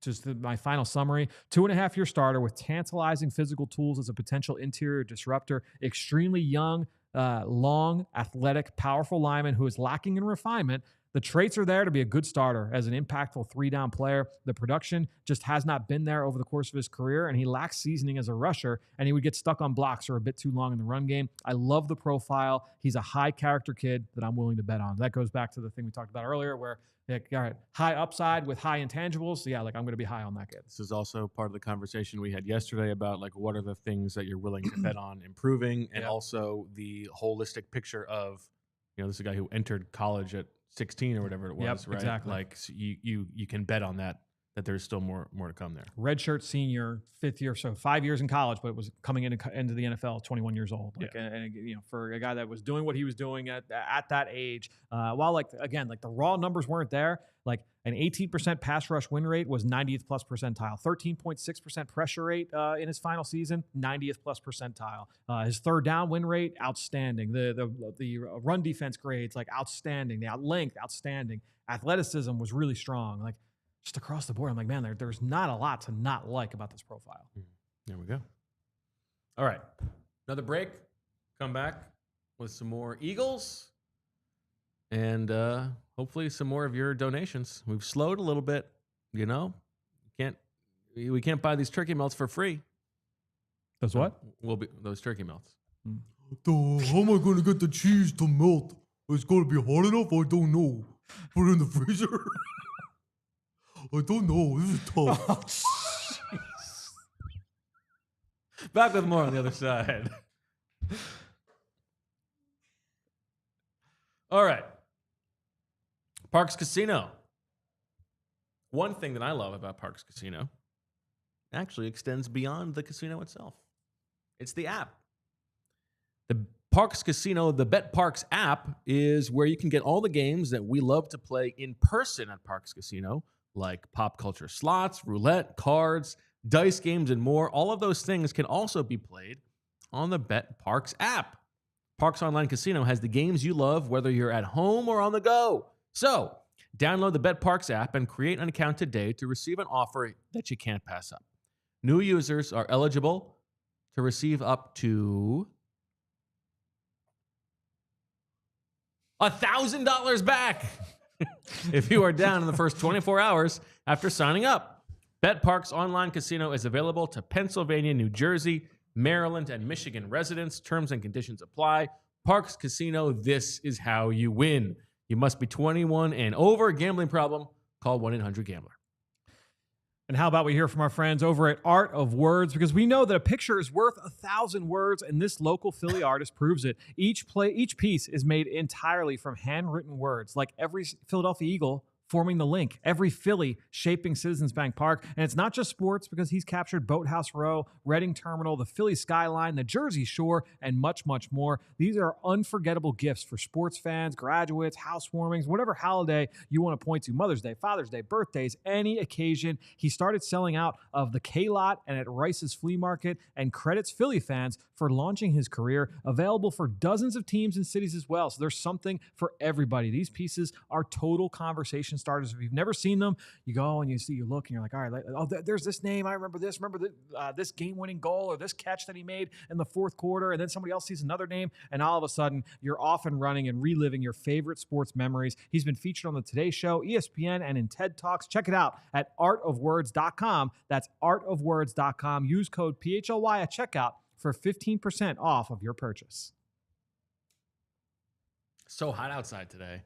just my final summary, 2.5-year starter with tantalizing physical tools as a potential interior disruptor, extremely young, long, athletic, powerful lineman who is lacking in refinement, The traits are there to be a good starter as an impactful 3-down player. The production just has not been there over the course of his career, and he lacks seasoning as a rusher, and he would get stuck on blocks or a bit too long in the run game. I love the profile. He's a high-character kid that I'm willing to bet on. That goes back to the thing we talked about earlier where, all right, high upside with high intangibles. So, yeah, I'm going to be high on that kid. This is also part of the conversation we had yesterday about, what are the things that you're willing to bet on improving, and also the holistic picture of, this is a guy who entered college at 16 or whatever it was, right? Exactly. So you can bet on that there's still more to come there. Redshirt senior, 5th year, so 5 years in college, but was coming into the NFL 21 years old. And for a guy that was doing what he was doing at that age, while the raw numbers weren't there, an 18% pass rush win rate was 90th plus percentile, 13.6% pressure rate in his final season, 90th plus percentile. His 3rd down win rate, outstanding. The run defense grades, outstanding. The length, outstanding. Athleticism was really strong. Just across the board, I'm man, there's not a lot to not like about this profile. There we go. All right. Another break. Come back with some more Eagles and hopefully some more of your donations. We've slowed a little bit, we can't buy these turkey melts for free. Those what? Those turkey melts. How am I going to get the cheese to melt? It's going to be hot enough? I don't know. Put it in the freezer? I don't know. This is tough. Back with more on the other side. All right. Parx Casino. One thing that I love about Parx Casino actually extends beyond the casino itself. It's the app. The Parx Casino, the BetParx app, is where you can get all the games that we love to play in person at Parx Casino, like pop culture slots, roulette, cards, dice games, and more. All of those things can also be played on the BetParx app. Parx Online Casino has the games you love, whether you're at home or on the go. So, download the BetParx app and create an account today to receive an offer that you can't pass up. New users are eligible to receive up to $1,000 back if you are down in the first 24 hours after signing up. BetParx Online Casino is available to Pennsylvania, New Jersey, Maryland, and Michigan residents. Terms and conditions apply. Parx Casino, this is how you win. You must be 21 and over. Gambling problem? Call 1-800-GAMBLER. And how about we hear from our friends over at Art of Words, because we know that a picture is worth 1,000 words, and this local Philly artist proves it. Each piece is made entirely from handwritten words, like every Philadelphia Eagle forming the link, every Philly shaping Citizens Bank Park. And it's not just sports, because he's captured Boathouse Row, Reading Terminal, the Philly skyline, the Jersey Shore, and much, much more. These are unforgettable gifts for sports fans, graduates, housewarmings, whatever holiday you want to point to, Mother's Day, Father's Day, birthdays, any occasion. He started selling out of the K-Lot and at Rice's Flea Market, and credits Philly fans for launching his career, available for dozens of teams and cities as well. So there's something for everybody. These pieces are total conversation starters. If you've never seen them, you go and you look and you're like, all right, there's this name. I remember this. Remember this game-winning goal or this catch that he made in the 4th quarter. And then somebody else sees another name, and all of a sudden you're off and running and reliving your favorite sports memories. He's been featured on the Today Show, ESPN, and in TED Talks. Check it out at artofwords.com. That's artofwords.com. Use code PHLY at checkout for 15% off of your purchase. So hot outside today.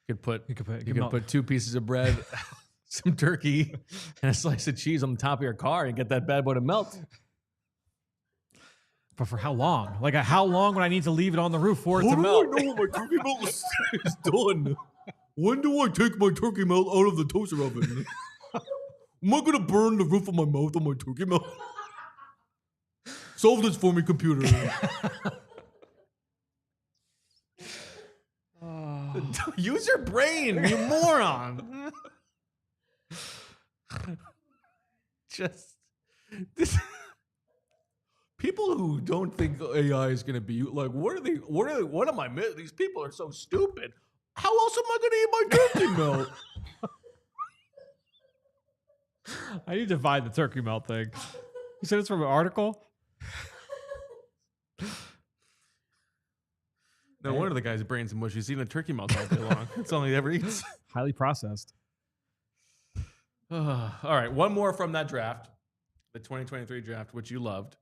You could put 2 pieces of bread, some turkey, and a slice of cheese on the top of your car and get that bad boy to melt. But for how long? How long would I need to leave it on the roof for it to melt? How do I know when my turkey melt is done? When do I take my turkey melt out of the toaster oven? Am I going to burn the roof of my mouth on my turkey melt? Solve this for me, computer. Use your brain, you moron. Just this. People who don't think AI is going to be what am I missing? These people are so stupid. How else am I going to eat my turkey melt? I need to find the turkey melt thing. You said it's from an article? No wonder the guy's brain's mush. He's eating a turkey mouth all day long. That's all he ever eats. Highly processed. All right, one more from that draft, the 2023 draft, which you loved.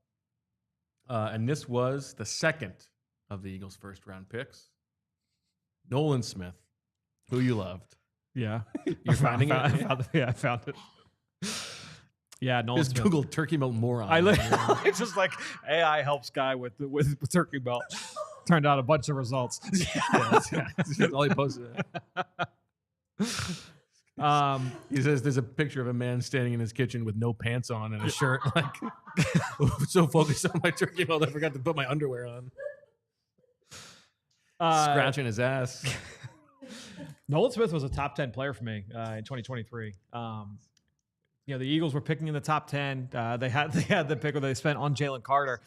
And this was the second of the Eagles' first-round picks. Nolan Smith, who you loved. Yeah. You're finding it? I found it. Yeah, Nolan Just Smith. Google turkey melt moron. It's just like AI helps guy with turkey belt. Turned out a bunch of results. That's all he posted. He says there's a picture of a man standing in his kitchen with no pants on and a shirt. Like, so focused on my turkey melt, I forgot to put my underwear on. Scratching his ass. Nolan Smith was a top 10 player for me in 2023. The Eagles were picking in the top 10. They had the pick where they spent on Jalen Carter.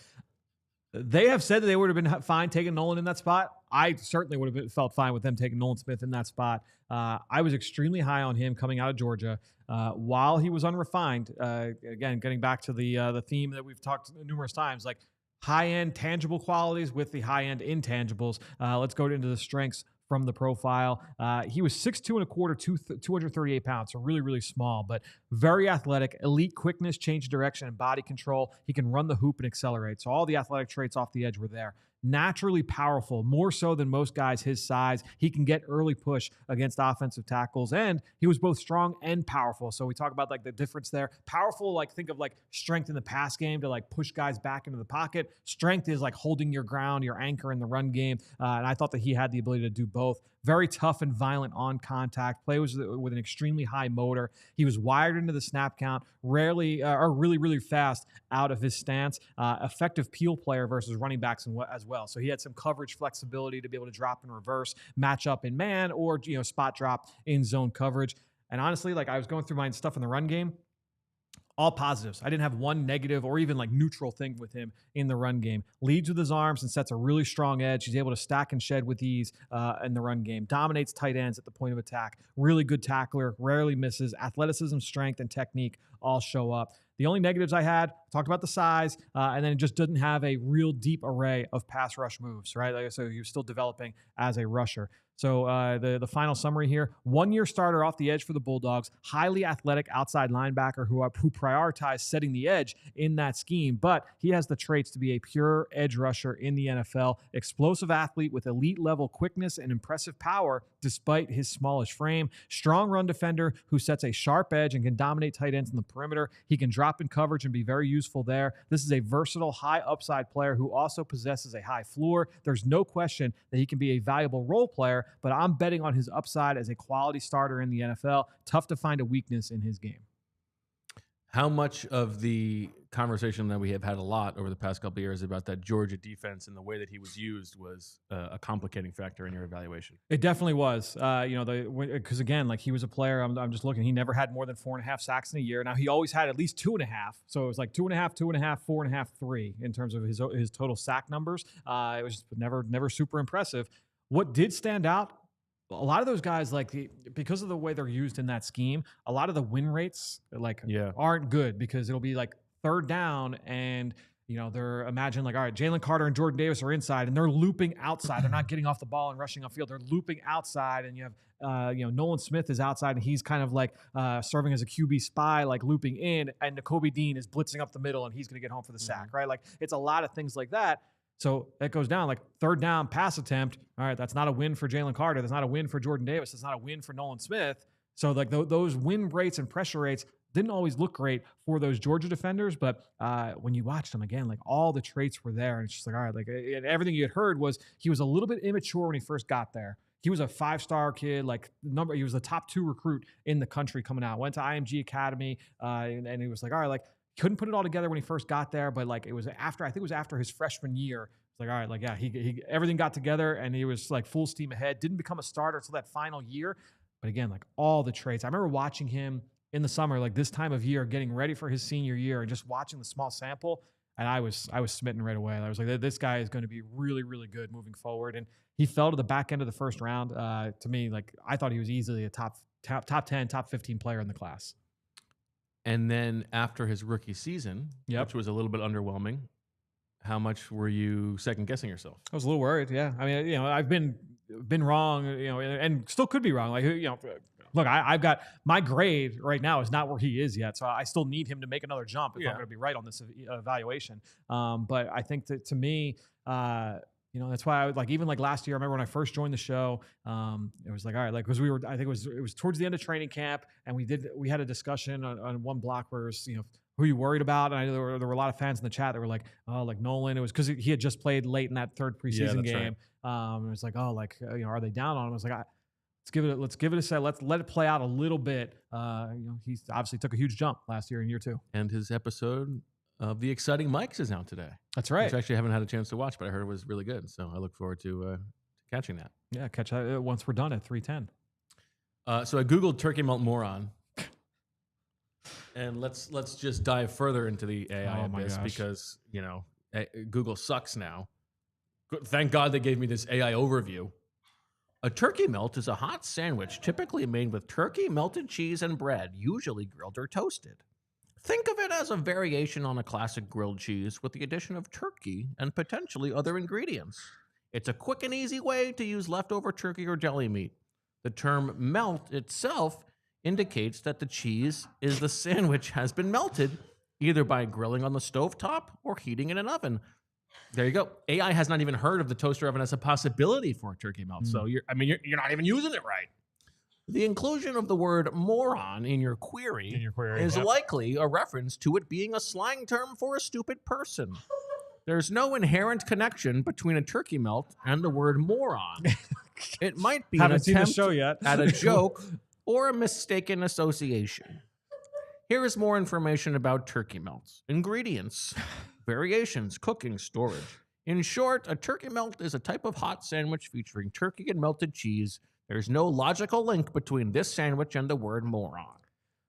They have said that they would have been fine taking Nolan in that spot. I certainly would have felt fine with them taking Nolan Smith in that spot. I was extremely high on him coming out of Georgia. While he was unrefined, again, getting back to the theme that we've talked numerous times, like high-end tangible qualities with the high-end intangibles. Let's go into the strengths from the profile. He was 6'2" and a quarter, 238 pounds, so really, really small, but very athletic, elite quickness, change of direction, and body control. He can run the hoop and accelerate. So all the athletic traits off the edge were there. Naturally powerful, more so than most guys his size. He can get early push against offensive tackles, and he was both strong and powerful. So we talk about like the difference there. Powerful, like think of like strength in the pass game to like push guys back into the pocket. Strength is like holding your ground, your anchor in the run game. And I thought that he had the ability to do both. Very tough and violent on contact. Play was with an extremely high motor. He was wired into the snap count, really, really fast out of his stance. Effective peel player versus running backs as well. So he had some coverage flexibility to be able to drop in reverse, match up in man, or spot drop in zone coverage. And honestly, like I was going through my stuff in the run game. All positives. I didn't have one negative or even like neutral thing with him in the run game. Leads with his arms and sets a really strong edge. He's able to stack and shed with ease in the run game. Dominates tight ends at the point of attack. Really good tackler. Rarely misses. Athleticism, strength, and technique all show up. The only negatives I had, talked about the size, and then it just didn't have a real deep array of pass rush moves, right? So he was still developing as a rusher. So the final summary here, 1-year starter off the edge for the Bulldogs, highly athletic outside linebacker who prioritized setting the edge in that scheme, but he has the traits to be a pure edge rusher in the NFL, explosive athlete with elite level quickness and impressive power despite his smallish frame, strong run defender who sets a sharp edge and can dominate tight ends in the perimeter. He can drop in coverage and be very useful there. This is a versatile, high upside player who also possesses a high floor. There's no question that he can be a valuable role player, but I'm betting on his upside as a quality starter in the NFL. Tough to find a weakness in his game. How much of the conversation that we have had a lot over the past couple of years about that Georgia defense and the way that he was used was a complicating factor in your evaluation? It definitely was. Because again, like he was a player. I'm just looking. He never had more than 4.5 sacks in a year. Now he always had at least 2.5. So it was like 2.5, 2.5, 4.5, 3 in terms of his total sack numbers. It was never super impressive. What did stand out? A lot of those guys, because of the way they're used in that scheme, a lot of the win rates aren't good because it'll be like third down and they're imagine like, all right, Jalen Carter and Jordan Davis are inside and they're looping outside. They're not getting off the ball and rushing upfield. They're looping outside, and you have Nolan Smith is outside and he's kind of like serving as a QB spy, like looping in, and Jacoby Stevens is blitzing up the middle and he's going to get home for the sack, right? Like it's a lot of things like that. So that goes down like third down pass attempt. All right, that's not a win for Jalen Carter. That's not a win for Jordan Davis. That's not a win for Nolan Smith. So like those win rates and pressure rates didn't always look great for those Georgia defenders. But when you watched them again, like all the traits were there. And it's just like, all right, like everything you had heard was he was a little bit immature when he first got there. He was a 5-star kid, he was the top 2 recruit in the country coming out. Went to IMG Academy, and he was like, all right, like, couldn't put it all together when he first got there, but like it was after his freshman year. It's like, all right, like, yeah, he everything got together and he was like full steam ahead. Didn't become a starter until that final year. But again, like all the traits. I remember watching him in the summer, like this time of year, getting ready for his senior year and just watching the small sample. And I was smitten right away. I was like, this guy is going to be really, really good moving forward. And he fell to the back end of the first round. To me, like I thought he was easily a top 10, top 15 player in the class. And then after his rookie season, which was a little bit underwhelming, How much were you second guessing yourself? I was a little worried. Yeah, I mean, I've been wrong, and still could be wrong. Like, look, I've got my grade right now is not where he is yet, so I still need him to make another jump if I'm going to be right on this evaluation. But I think that to me, that's why I would even last year. I remember when I first joined the show, it was like, all right, because I think it was towards the end of training camp, and we had a discussion on one block where it was, who are you worried about? And there were a lot of fans in the chat that were like, oh, like Nolan. It was because he had just played late in that third preseason game. Right. It was like, oh, are they down on him? I was like, let's give it a set. Let's let it play out a little bit. He obviously took a huge jump last year in year 2. And his episode of The Exciting Mics is out today. That's right. Which I actually haven't had a chance to watch, but I heard it was really good. So I look forward to catching that. Yeah, catch that once we're done at 3:10. So I Googled turkey melt moron. And let's just dive further into the AI abyss because, Google sucks now. Thank God they gave me this AI overview. A turkey melt is a hot sandwich typically made with turkey, melted cheese, and bread, usually grilled or toasted. Think of it as a variation on a classic grilled cheese with the addition of turkey and potentially other ingredients. It's a quick and easy way to use leftover turkey or deli meat. The term melt itself indicates that the cheese is the sandwich has been melted either by grilling on the stovetop or heating in an oven. There you go. AI has not even heard of the toaster oven as a possibility for a turkey melt. So you're not even using it right. The inclusion of the word moron in your query is likely a reference to it being a slang term for a stupid person. There's no inherent connection between a turkey melt and the word moron. It might be an attempt at a joke or a mistaken association. Here is more information about turkey melts. Ingredients, variations, cooking, storage. In short, a turkey melt is a type of hot sandwich featuring turkey and melted cheese. There's no logical link between this sandwich and the word moron.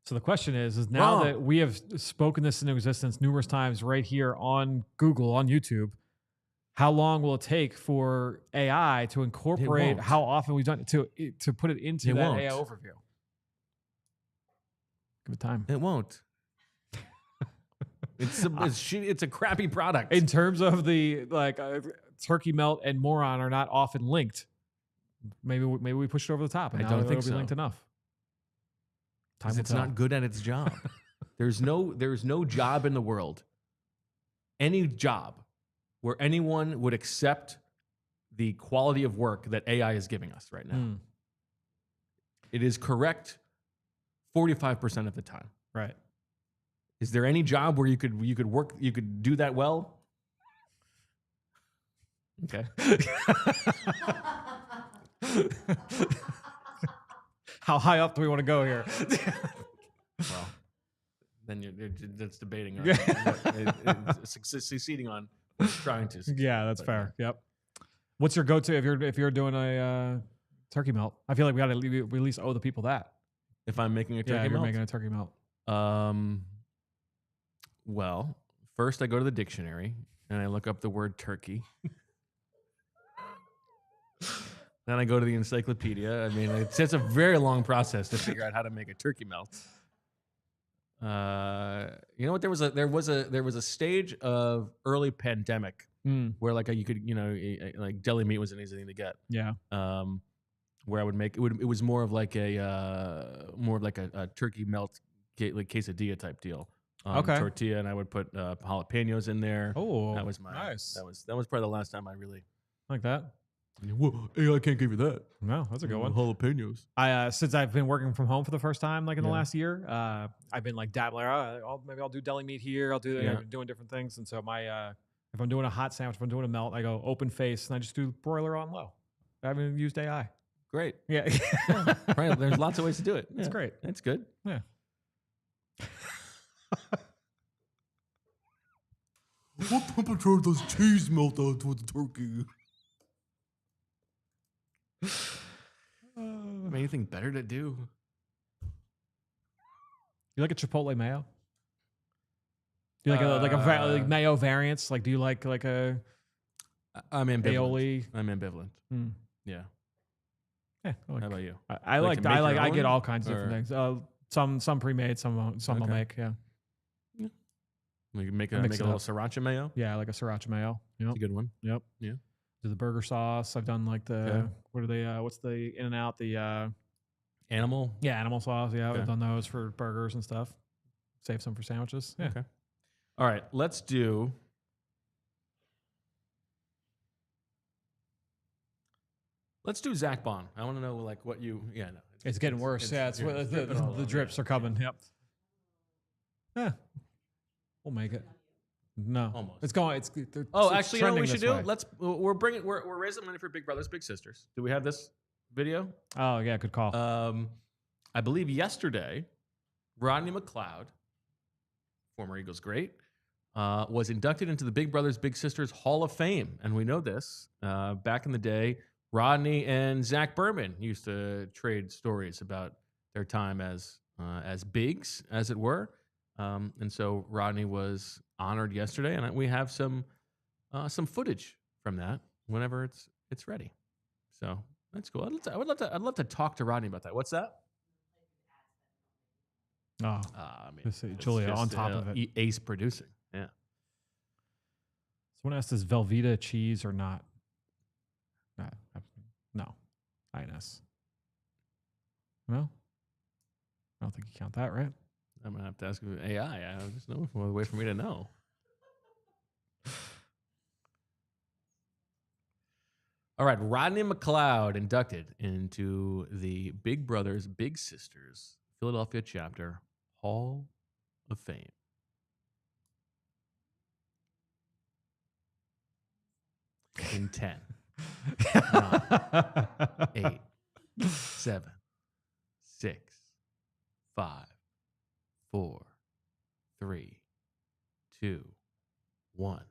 So the question is now that we have spoken this into existence numerous times right here on Google, on YouTube, how long will it take for AI to incorporate how often we've done it to put it into that AI overview? Give it time. It won't. It's a crappy product. In terms of the turkey melt and moron are not often linked. Maybe we push it over the top. And I don't think it'll be linked enough. It's not good at its job. There's no job in the world, any job, where anyone would accept the quality of work that AI is giving us right now. It is correct 45% of the time. Right. Is there any job where you could do that well? Okay. How high up do we want to go here? Well, then that's debating. Succeeding on trying to. Yeah, that's fair. Yep. What's your go-to if you're doing a turkey melt? I feel like we at least owe the people that. If I'm making a turkey melt? You're making a turkey melt. Well, first I go to the dictionary and I look up the word turkey. Then I go to the encyclopedia. I mean, it's a very long process to figure out how to make a turkey melt. You know what? There was a stage of early pandemic where you could like deli meat was an easy thing to get. Yeah. Where I would make it was more of like a turkey melt quesadilla type deal. Tortilla, and I would put jalapenos in there. Oh, that was nice. That was probably the last time I really like that. Well, AI can't give you that. No, that's a good one. Jalapenos. Since I've been working from home for the first time, in the last year, I've been dabbling. Maybe I'll do deli meat here. I'll do doing different things. And so if I'm doing a hot sandwich, if I'm doing a melt, I go open face and I just do broiler on low. I haven't used AI. Great. Yeah. Right. There's lots of ways to do it. It's great. It's good. Yeah. What temperature does cheese melt out with the turkey? Anything better to do? You like a Chipotle mayo? Do you like a mayo variants? Do you like a? I'm ambivalent. Aioli? I'm ambivalent. Yeah. Yeah. How about you? I get all kinds of different things. Some pre-made, some I'll make. Yeah. We can make a little sriracha mayo. Yeah, like a sriracha mayo. Yep. That's a good one. Yep. Yeah. Do the burger sauce. I've done like the what are they? What's the In-N-Out? The animal. Yeah, animal sauce. Yeah, Okay. I've done those for burgers and stuff. Save some for sandwiches. Yeah. Okay. All right. Let's do. Zack Baun. I want to know like what you. Yeah, no. It's getting worse. The drips are coming. Yep. Yeah. We'll make it. No. Almost. It's going. It's actually, you know what we should do? way. We're raising money for Big Brothers Big Sisters. Do we have this video? Oh yeah, good call. I believe yesterday, Rodney McLeod, former Eagles great, was inducted into the Big Brothers Big Sisters Hall of Fame, and we know this. Back in the day, Rodney and Zach Berman used to trade stories about their time as bigs, as it were. And so Rodney was honored yesterday, and we have some footage from that whenever it's ready. So that's cool. I'd love to talk to Rodney about that. What's that? Oh, Julia on top of it. Ace producing. Yeah. Someone asked, is Velveeta cheese or not? No. INS. No? I don't think you count that, right? I'm going to have to ask AI. There's no way for me to know. All right. Rodney McLeod inducted into the Big Brothers Big Sisters Philadelphia chapter Hall of Fame. In 10, 9, 8, 7, 6, 5, 4, 3, 2, 1.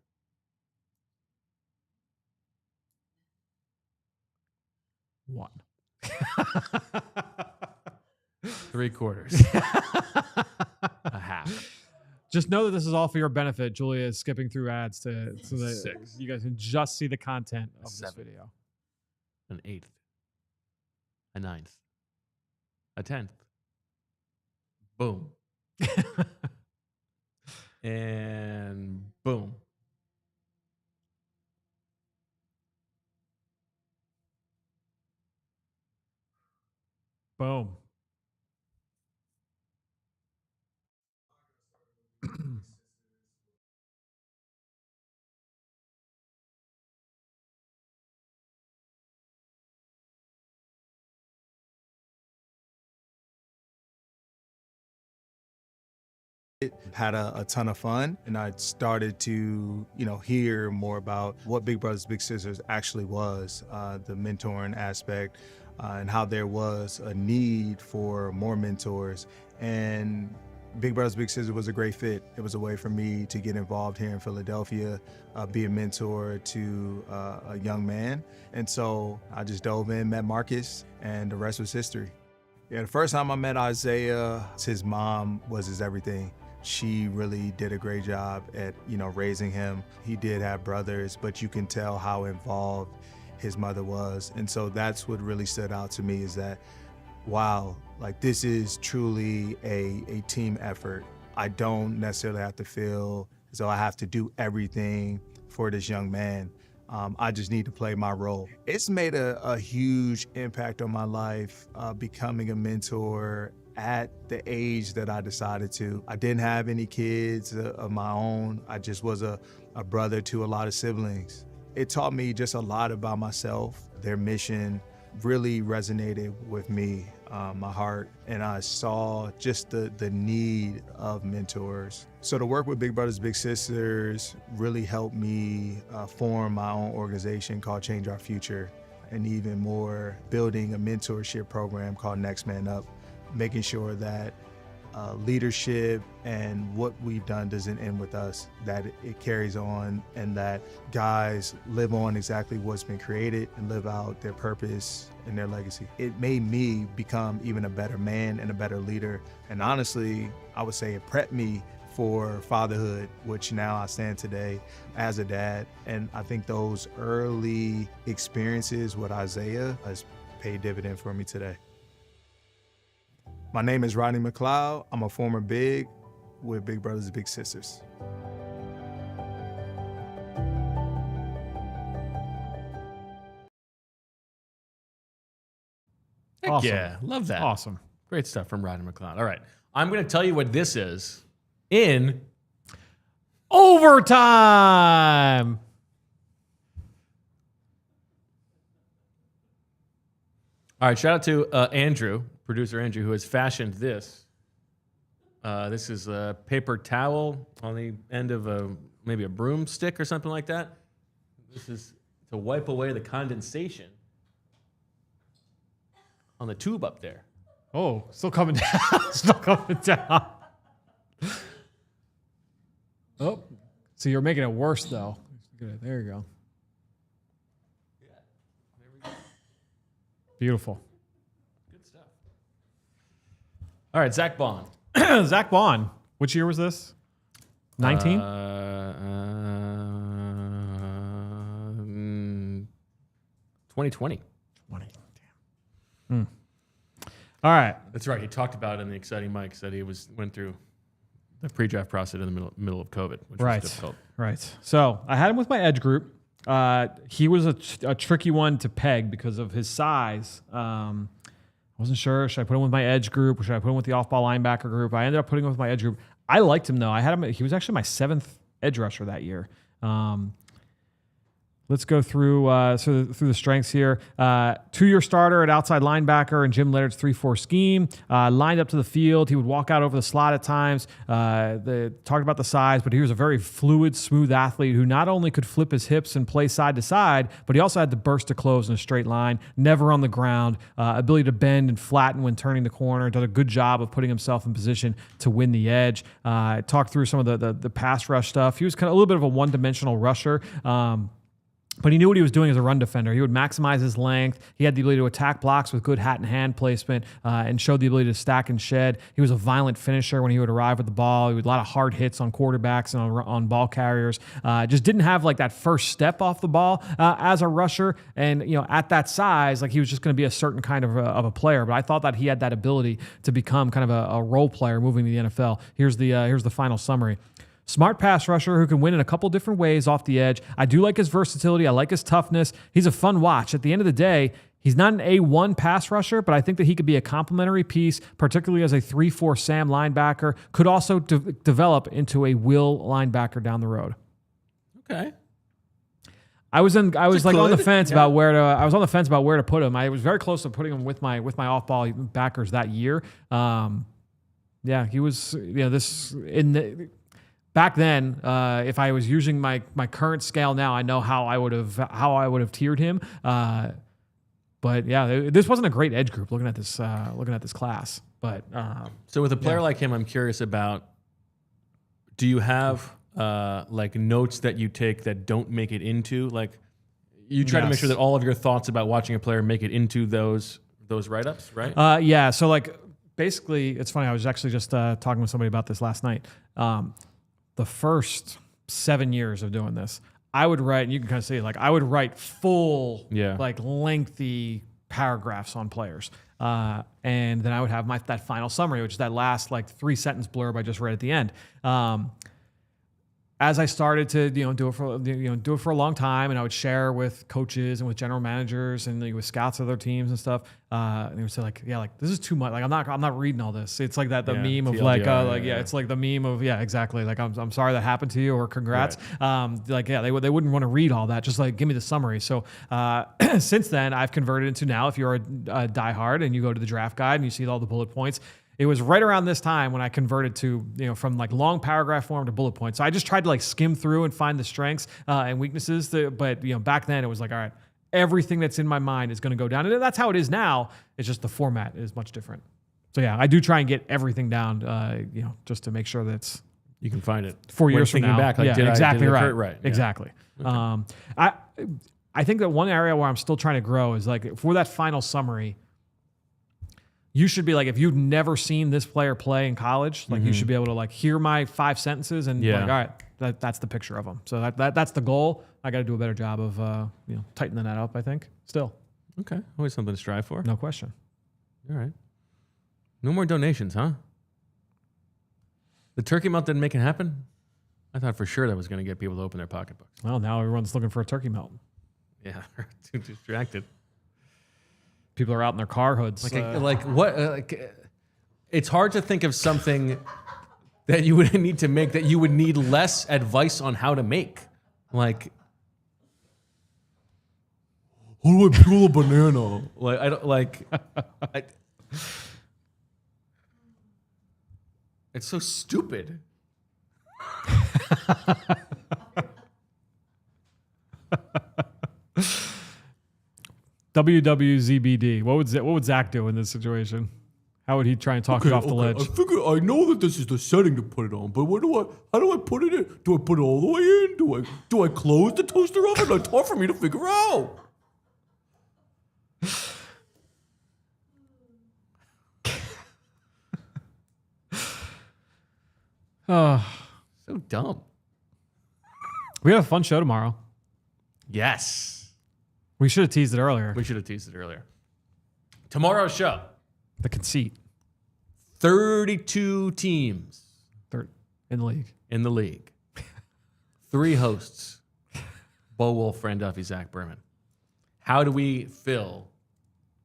One. 3/4. A half. Just know that this is all for your benefit. Julia is skipping through ads so that 6. you guys can just see the content of 7. this video. An 8th. A 9th. A 10th. Boom. And boom. Boom. Had a ton of fun, and I started to hear more about what Big Brothers Big Sisters actually was, the mentoring aspect, and how there was a need for more mentors. And Big Brothers Big Sisters was a great fit. It was a way for me to get involved here in Philadelphia, be a mentor to a young man. And so I just dove in, met Marcus, and the rest was history. Yeah, the first time I met Isaiah, his mom was his everything. She really did a great job at, raising him. He did have brothers, but you can tell how involved his mother was. And so that's what really stood out to me, is that, wow, like this is truly a team effort. I don't necessarily have to feel as though I have to do everything for this young man. I just need to play my role. It's made a huge impact on my life, becoming a mentor at the age that I decided to. I didn't have any kids of my own. I just was a brother to a lot of siblings. It taught me just a lot about myself. Their mission really resonated with me, my heart, and I saw just the need of mentors. So to work with Big Brothers Big Sisters really helped me form my own organization called Change Our Future, and even more, building a mentorship program called Next Man Up, making sure that leadership and what we've done doesn't end with us, that it carries on, and that guys live on exactly what's been created and live out their purpose and their legacy. It made me become even a better man and a better leader. And honestly, I would say it prepped me for fatherhood, which now I stand today as a dad. And I think those early experiences with Isaiah has paid dividend for me today. My name is Rodney McLeod. I'm a former big with Big Brothers Big Sisters. Heck Awesome. yeah, love that. Awesome. Great stuff from Ryder McLeod. All right, I'm going to tell you what this is in overtime. All right, shout out to Andrew, producer Andrew, who has fashioned this. This is a paper towel on the end of maybe a broomstick or something like that. This is to wipe away the condensation on the tube up there. Oh, still coming down. Still coming down. Oh, so you're making it worse, though. Good. There you go. Beautiful. Good stuff. All right, Zack Baun. Zack Baun. Which year was this? 19? 2020. 20. Damn. All right. That's right. He talked about it in the exciting mics that he went through the pre-draft process in the middle of COVID, which was difficult. Right. So I had him with my edge group. He was a tricky one to peg because of his size. I wasn't sure. Should I put him with my edge group or should I put him with the off-ball linebacker group? I ended up putting him with my edge group. I liked him, though. I had him. He was actually my 7th edge rusher that year. Let's go through through the strengths here. 2-year starter at outside linebacker in Jim Leonard's 3-4 scheme. Lined up to the field. He would walk out over the slot at times. Talked about the size, but he was a very fluid, smooth athlete who not only could flip his hips and play side to side, but he also had the burst to close in a straight line, never on the ground, ability to bend and flatten when turning the corner. Did a good job of putting himself in position to win the edge. Talked through some of the pass rush stuff. He was kind of a little bit of a one-dimensional rusher. But he knew what he was doing as a run defender. He would maximize his length. He had the ability to attack blocks with good hat and hand placement and showed the ability to stack and shed. He was a violent finisher when he would arrive with the ball. He would a lot of hard hits on quarterbacks and on ball carriers. Just didn't have like that first step off the ball as a rusher. And at that size, like he was just going to be a certain kind of a player. But I thought that he had that ability to become kind of a role player moving to the NFL. Here's the final summary. Smart pass rusher who can win in a couple different ways off the edge. I do like his versatility. I like his toughness. He's a fun watch. At the end of the day, he's not an A1 pass rusher, but I think that he could be a complementary piece, particularly as a 3-4 Sam linebacker. Could also develop into a will linebacker down the road. Okay. I was on the fence about where to put him. I was very close to putting him with my off-ball backers that year. He was back then, if I was using my current scale now, I know how I would have tiered him. But yeah, this wasn't a great edge group looking at this class. But so with a player like him, I'm curious about, do you have like notes that you take that don't make it into, like you try to make sure that all of your thoughts about watching a player make it into those write-ups, right? Yeah. So like basically, it's funny. I was actually just talking with somebody about this last night. The first 7 years of doing this, I would write, and you can kind of see, like, I would write full, like, lengthy paragraphs on players. And then I would have that final summary, which is that last, like, 3-sentence blurb I just read at the end. As I started to do it for a long time, and I would share with coaches and with general managers and with scouts of their teams and stuff, and they would say like this is too much. Like I'm not reading all this. It's like the meme of TLDR, it's like the meme of exactly. Like I'm sorry that happened to you, or congrats. Right. They wouldn't want to read all that. Just like give me the summary. So since then I've converted into, now if you're a diehard and you go to the draft guide and you see all the bullet points. It was right around this time when I converted to, from like long paragraph form to bullet points. So I just tried to like skim through and find the strengths and weaknesses. But back then it was like, all right, everything that's in my mind is going to go down. And that's how it is now. It's just the format is much different. So yeah, I do try and get everything down, just to make sure that you can find it 4 years from now. Back, like, exactly right. Right. Exactly. Okay. I think that one area where I'm still trying to grow is like for that final summary. You should be like, if you've never seen this player play in college, like you should be able to like hear my 5 sentences and like, all right, that's the picture of them. So that's the goal. I got to do a better job of tightening that up, I think. Still. Okay. Always something to strive for. No question. All right. No more donations, huh? The turkey melt didn't make it happen? I thought for sure that was going to get people to open their pocketbooks. Well, now everyone's looking for a turkey melt. Yeah, too distracted. People are out in their car hoods. It's hard to think of something that you would need to make that you would need less advice on how to make. Like, how do I peel a banana? Like, I don't like. It's so stupid. WWZBD. What would Zach do in this situation? How would he try and talk it off the ledge? I know that this is the setting to put it on, but how do I put it in? Do I put it all the way in? Do I close the toaster oven? It's hard for me to figure out. So dumb. We have a fun show tomorrow. Yes. We should have teased it earlier. We should have teased it earlier. Tomorrow's show. The conceit. 32 teams. Third in the league. In the league. 3 hosts. Bo Wolf, Fran Duffy, Zack Baun. How do we fill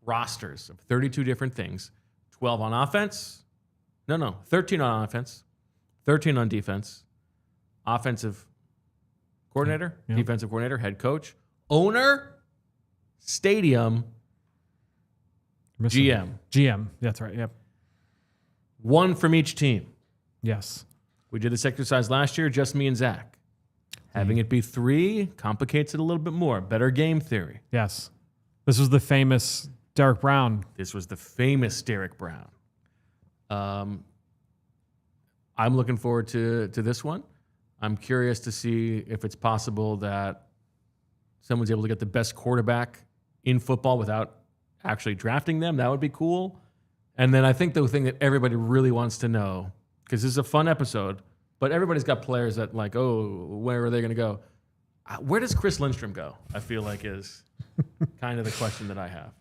rosters of 32 different things? 12 on offense. No. 13 on offense. 13 on defense. Offensive coordinator, defensive coordinator, head coach, owner, stadium, GM. GM. That's right. Yep. 1 from each team. Yes. We did this exercise last year, just me and Zach. Having it be 3 complicates it a little bit more. Better game theory. Yes. This was the famous Derek Brown. This was the famous Derek Brown. I'm looking forward to this one. I'm curious to see if it's possible that someone's able to get the best quarterback in football without actually drafting them. That would be cool. And then I think the thing that everybody really wants to know, because this is a fun episode, but everybody's got players that like, oh, where are they going to go? Where does Chris Lindstrom go? I feel like is kind of the question that I have.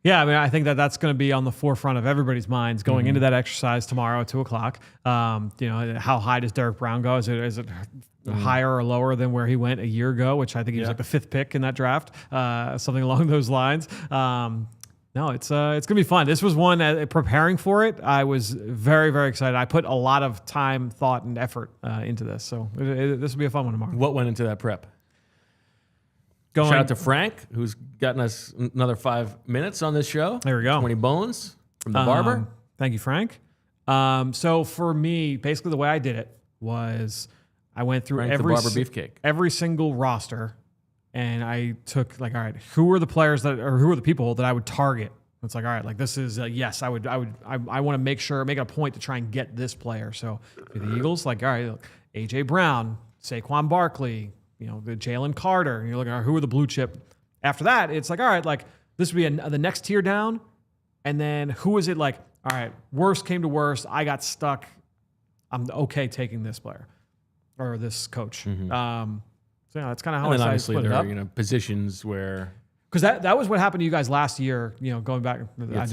Yeah, I mean, I think that's going to be on the forefront of everybody's minds going into that exercise tomorrow at 2:00. How high does Derek Brown go? Is it higher or lower than where he went a year ago, which I think he was like the 5th pick in that draft, something along those lines. No, it's going to be fun. This was one, preparing for it, I was very, very excited. I put a lot of time, thought, and effort into this. So this will be a fun one tomorrow. What went into that prep? Shout out to Frank, who's gotten us another 5 minutes on this show. There we go. 20 bones from the barber. Thank you, Frank. So for me, basically the way I did it was I went through every single roster, and I took like, all right, who are the players who are the people that I would target? It's like, all right, like this is yes, I want to make it a point to try and get this player. So for the Eagles, like, all right, AJ Brown, Saquon Barkley, the Jalen Carter, and you're looking at who are the blue chip. After that, it's like, all right, like this would be the next tier down, and then who is it like? All right, worst came to worst, I got stuck. I'm okay taking this player or this coach. Mm-hmm. So that's kind of how I split it up. There are positions where. Because that was what happened to you guys last year. Going back, I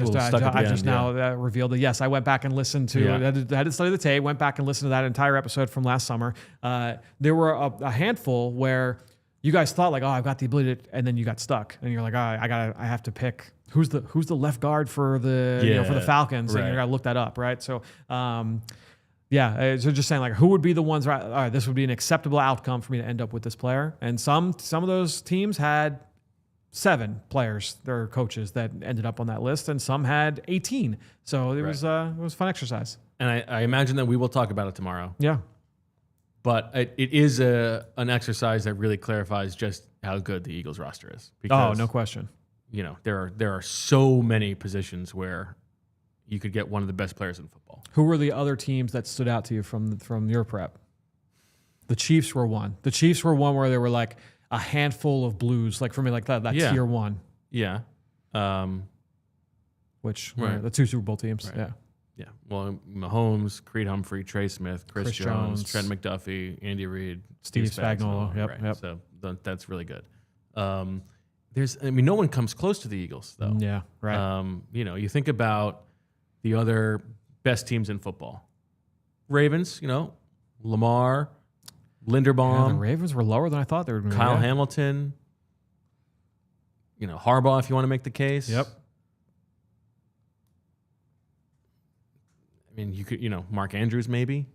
just now revealed that yes, I went back and listened to. I had to study the tape. Went back and listened to that entire episode from last summer. There were a handful where you guys thought like, oh, I've got the ability, and then you got stuck, and you're like, I have to pick who's the left guard for the for the Falcons, and you got to look that up, right? So. So just saying, like, who would be the ones? All right, this would be an acceptable outcome for me to end up with this player. And some of those teams had 7 players, their coaches that ended up on that list, and some had 18. So it was a fun exercise. And I imagine that we will talk about it tomorrow. Yeah, but it is an exercise that really clarifies just how good the Eagles roster is. Because, no question. There are so many positions where you could get one of the best players in football. Who were the other teams that stood out to you from your prep? The Chiefs were one. The Chiefs were one where they were like a handful of blues, like for me, like that tier 1. Yeah. Which were the 2 Super Bowl teams. Right. Yeah. Yeah. Well, Mahomes, Creed Humphrey, Trey Smith, Chris Jones, Trent McDuffie, Andy Reid, Steve Spagnuolo. Yep. So that's really good. No one comes close to the Eagles, though. Yeah. Right. You think about the other best teams in football. Ravens, Lamar, Linderbaum. The Ravens were lower than I thought they would be. Kyle Hamilton. Harbaugh, if you want to make the case. Yep. mean, you could, Mark Andrews maybe.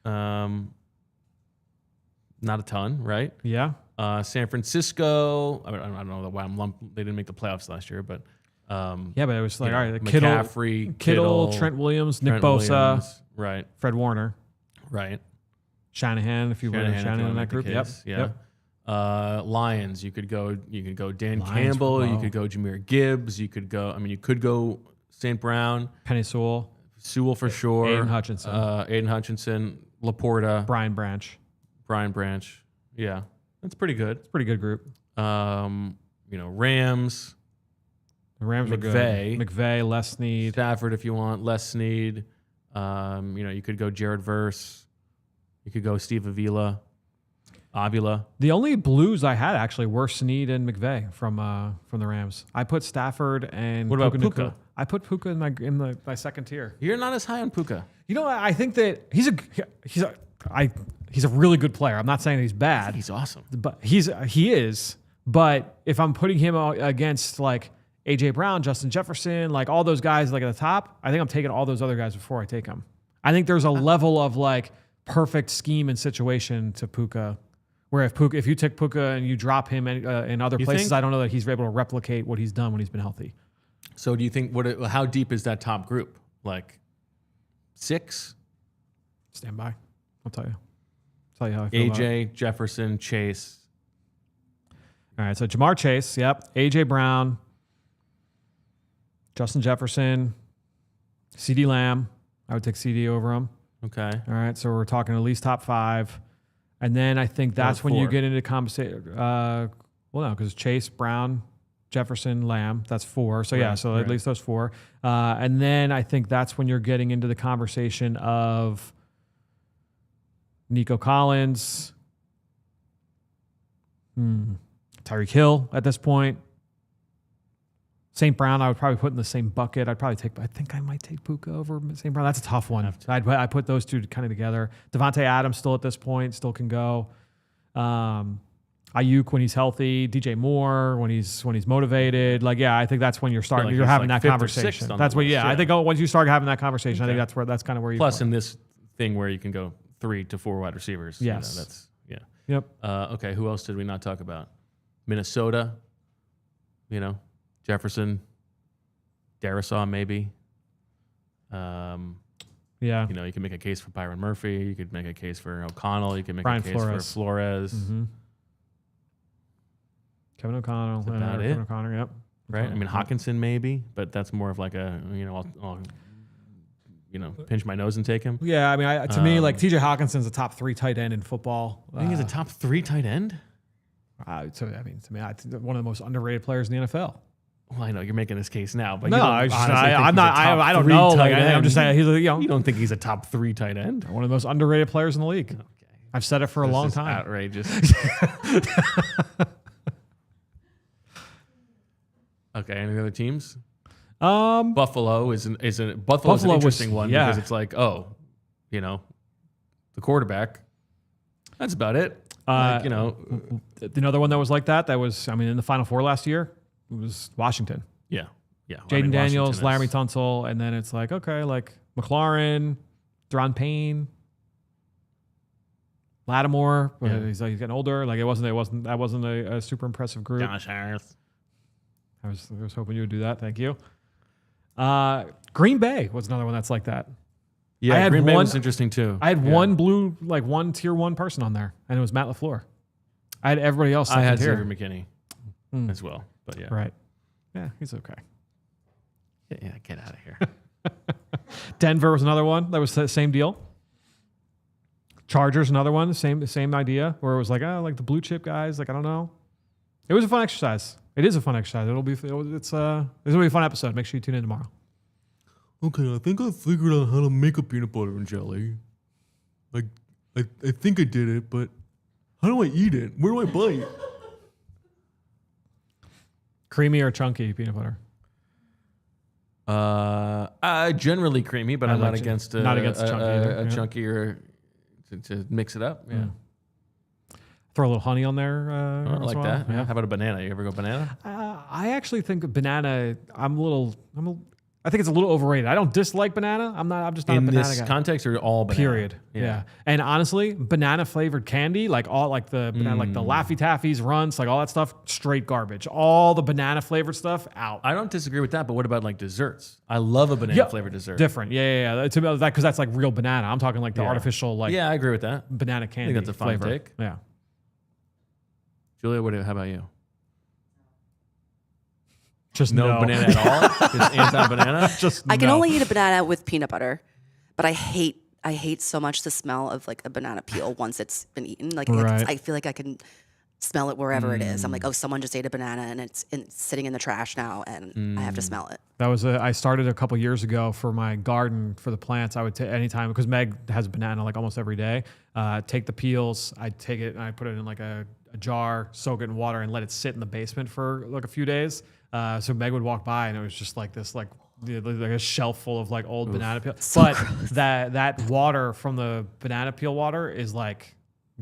Not a ton, right? Yeah. San Francisco. I don't know why they didn't make the playoffs last year, but but it was like, all right, McCaffrey, Kittle, Trent Williams, Nick Bosa, Williams, right, Fred Warner, right, Shanahan, if you were Shanahan in that group. Yep. Lions. You could go Dan Lions Campbell. You could go Jahmyr Gibbs. You could go St. Brown, Penny Sewell for sure, Aiden Hutchinson, Laporta, Brian Branch. Yeah, that's pretty good. It's a pretty good group. Rams. The Rams were good. McVay, Les Snead. Stafford, if you want. Les Snead. You could go Jared Verse. You could go Steve Avila. The only Blues I had actually were Snead and McVay from the Rams. I put Stafford and what about Puka? I put Puka in my second tier. You're not as high on Puka. I think that he's a really good player. I'm not saying that he's bad. He's awesome. But he is. But if I'm putting him against like AJ Brown, Justin Jefferson, like all those guys like at the top, I think I'm taking all those other guys before I take him. I think there's a level of like perfect scheme and situation to Puka, where if you take Puka and you drop him in other places, I don't know that he's able to replicate what he's done when he's been healthy. So do you think how deep is that top group? Like 6? Stand by. I'll tell you how I feel about it. AJ, Jefferson, Chase. All right, so Jamar Chase, yep. AJ Brown, Justin Jefferson, CD Lamb. I would take CD over him. Okay. All right, so we're talking at least top 5. And then I think that's when you get into conversation. No, because Chase, Brown, Jefferson, Lamb, that's 4. So at least those 4. And then I think that's when you're getting into the conversation of Nico Collins, Tyreek Hill at this point. St. Brown, I would probably put in the same bucket. I think I might take Puka over St. Brown. That's a tough one. I put those two kind of together. Devontae Adams still at this point, still can go. Ayuk when he's healthy, DJ Moore when he's motivated. I think that's when you're starting. You're having that conversation. That's what. I think once you start having that conversation, I think that's kind of where you. Plus, in this thing where you can go 3 to 4 wide receivers. Yes. Yep. Okay. Who else did we not talk about? Minnesota. Jefferson, Darisaw maybe. You can make a case for Byron Murphy. You could make a case for O'Connell. You could make a case for Flores. Mm-hmm. Kevin O'Connell. That's about it. Kevin O'Connor, yep. Right? I mean, Hawkinson maybe, but that's more of like a, I'll pinch my nose and take him. Yeah, I mean, to me, like TJ Hawkinson's a top 3 tight end in football. I think he's a top 3 tight end? To me, I think one of the most underrated players in the NFL. Well, I know you're making this case now, but I'm not. I don't know. I'm just saying you don't think he's a top 3 tight end? One of the most underrated players in the league. Okay. I've said it for a long time. Outrageous. Okay, any other teams? Buffalo is an interesting one because it's like, the quarterback. That's about it. Another one that was like that was, in the Final Four last year, it was Washington. Yeah. Jaden Daniels, Laramie Tunsil, and then it's like, okay, like McLaurin, Deron Payne, Lattimore. He's getting older. Like that wasn't a super impressive group. Josh Harris. I was hoping you would do that. Thank you. Green Bay was another one that's like that. Yeah, Green Bay was interesting too. I had one tier 1 person on there, and it was Matt LaFleur. I had everybody else. I had Xavier McKinney as well, but yeah. Right. Yeah, he's okay. Yeah, get out of here. Denver was another one that was the same deal. Chargers, another one, the same idea, where it was like, like the blue chip guys, like I don't know. It was a fun exercise. It is a fun exercise. This will be a fun episode. Make sure you tune in tomorrow. Okay, I think I figured out how to make a peanut butter and jelly. Like, I think I did it, but how do I eat it? Where do I bite? Creamy or chunky peanut butter? Generally creamy, but I'm not against chunky either. Chunkier to mix it up. Yeah. Throw a little honey on there. I like that. Yeah. How about a banana? You ever go banana? I actually think a banana. I think it's a little overrated. I don't dislike banana. I'm just not In a banana this guy. context or all banana? Period. Yeah. And honestly, banana flavored candy, like all like the banana, like the Laffy Taffies, Runts, like all that stuff, straight garbage. All the banana flavored stuff out. I don't disagree with that, but what about like desserts? I love a banana flavored dessert. Different. Yeah. To me, that because that's like real banana. I'm talking like the artificial like I agree with that. banana candy. I think that's a fine flavor. take. Yeah. Julia, how about you? Just no banana at all? Just anti-banana? I can only eat a banana with peanut butter, but I hate so much the smell of like a banana peel once it's been eaten. Like I feel like I can smell it wherever it is. I'm like, oh, someone just ate a banana and it's sitting in the trash now, and I have to smell it. That was I started a couple years ago for my garden for the plants. I would take anytime because Meg has a banana like almost every day. Take the peels, I take it and I put it in like a jar, soak it in water, and let it sit in the basement for like a few days. So Meg would walk by and it was just like this like a shelf full of like old banana peel. But that water from the banana peel water is like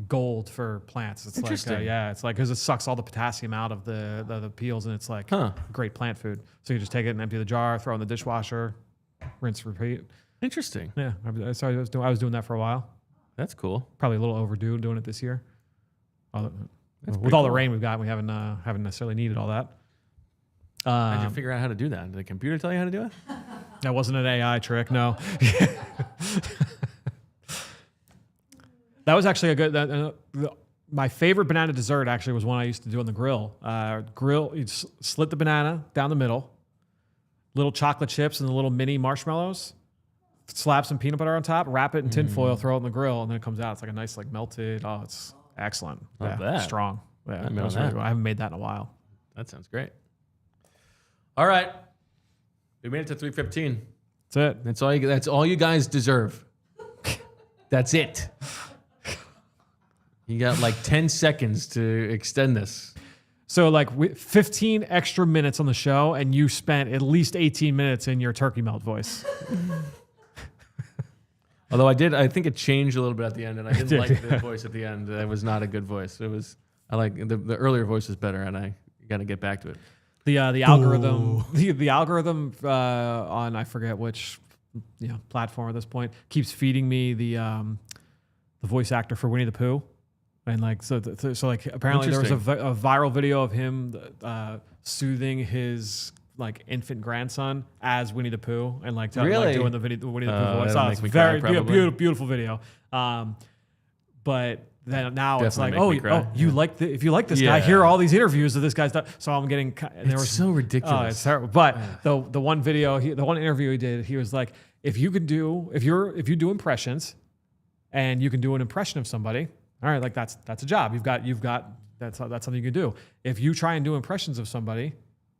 gold for plants. It's interesting. Like it's like because it sucks all the potassium out of the peels and it's like great plant food. So you just take it and empty the jar, throw it in the dishwasher, rinse, repeat. Interesting. Yeah, so I was doing that for a while. That's cool. Probably a little overdue doing it this year. With all the rain we've got, we haven't necessarily needed all that. How'd you figure out how to do that? Did the computer tell you how to do it? That wasn't an AI trick, no. That was actually a good. My favorite banana dessert actually was one I used to do on the grill. You slit the banana down the middle, little chocolate chips and the little mini marshmallows. Slap some peanut butter on top, wrap it in tin foil, throw it in the grill, and then it comes out. It's like a nice like melted. Oh, it's excellent. Love that. Strong. Yeah, I haven't made that in a while. That sounds great. All right, we made it to 3:15. That's it. That's all you guys deserve. That's it. You got like 10 seconds to extend this. So like 15 extra minutes on the show, and you spent at least 18 minutes in your turkey melt voice. Although I think it changed a little bit at the end, and I didn't like the voice at the end. It was not a good voice. I like the earlier voice was better, and I got to get back to it. The algorithm, the algorithm on I forget which platform at this point keeps feeding me the voice actor for Winnie the Pooh, and like so like apparently there was a viral video of him soothing his like infant grandson as Winnie the Pooh and like doing the Winnie the Pooh voice. It's very beautiful video, but. Then now definitely it's like, if you like this guy, here are all these interviews of this guy's stuff. So I'm getting. It's so ridiculous. Oh, it's terrible. But the one video, the one interview he did, he was like, if you do impressions, and you can do an impression of somebody, all right, like that's a job. You've got that's something you can do. If you try and do impressions of somebody,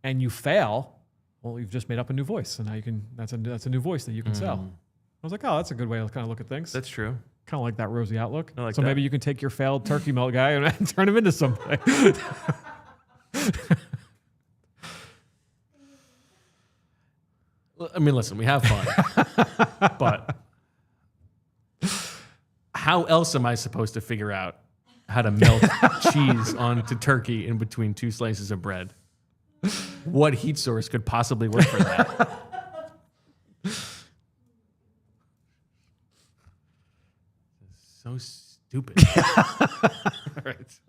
and you fail, well, you've just made up a new voice, and now you can. That's a new voice that you can sell. I was like, oh, that's a good way to kind of look at things. That's true. Kind of like that rosy outlook. I like so that. Maybe you can take your failed turkey melt guy and turn him into something. I mean, listen, we have fun, but how else am I supposed to figure out how to melt cheese onto turkey in between two slices of bread? What heat source could possibly work for that? So stupid. Right.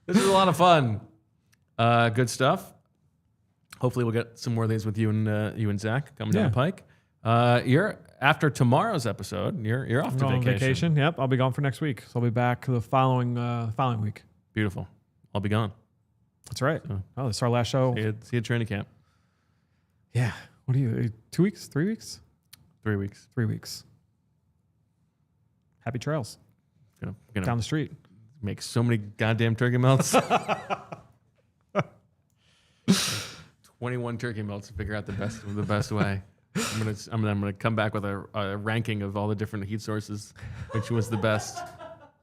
This is a lot of fun. Good stuff. Hopefully we'll get some more of these with you and Zach coming down the pike. You're after tomorrow's episode. You're off to vacation. Yep, I'll be gone for next week. So I'll be back the following week. Beautiful. I'll be gone. That's right. So, this is our last show. See you at training camp. Yeah. What are you? 2 weeks? 3 weeks? 3 weeks. 3 weeks. Happy trails. Gonna down the street. Make so many goddamn turkey melts. 21 turkey melts to figure out the best way. I'm gonna come back with a ranking of all the different heat sources, which was the best.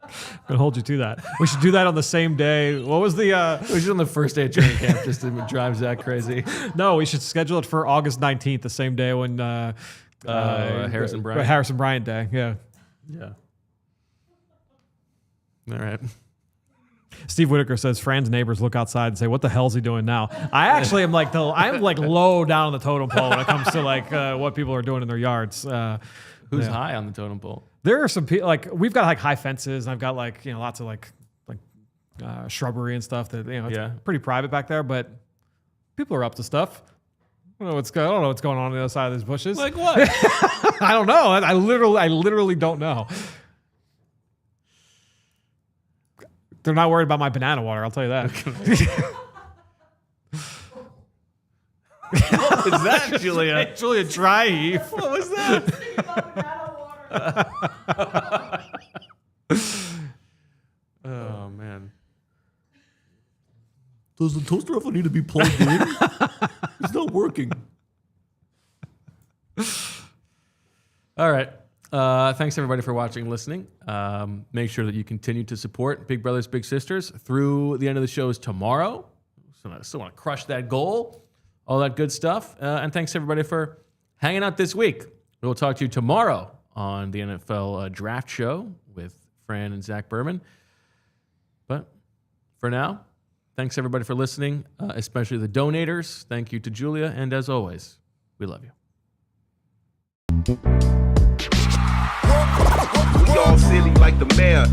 I'm gonna hold you to that. We should do that on the same day. What was the? We should on the first day of training camp just to drive Zach crazy. No, we should schedule it for August 19th, the same day when Harrison Bryant Day. Yeah. Yeah. All right. Steve Whitaker says Fran's neighbors look outside and say, "What the hell's he doing now?" I actually am like I'm like low down on the totem pole when it comes to like what people are doing in their yards. Who's high on the totem pole? There are some people like we've got like high fences, and I've got like lots of like shrubbery and stuff that it's pretty private back there, but people are up to stuff. I don't know what's going on the other side of these bushes. Like what? I don't know. I literally don't know. They're not worried about my banana water, I'll tell you that. What was that, Julia? Julia, dry heave. What was that? Oh, man. Does the toaster ever need to be plugged in? It's not working. All right. Thanks, everybody, for watching and listening. Make sure that you continue to support Big Brothers Big Sisters through the end of the shows tomorrow. So I still want to crush that goal, all that good stuff. And thanks, everybody, for hanging out this week. We'll talk to you tomorrow on the NFL Draft Show with Fran and Zach Berman. But for now, thanks, everybody, for listening, especially the donators. Thank you to Julia. And as always, we love you. We all silly like the mayor.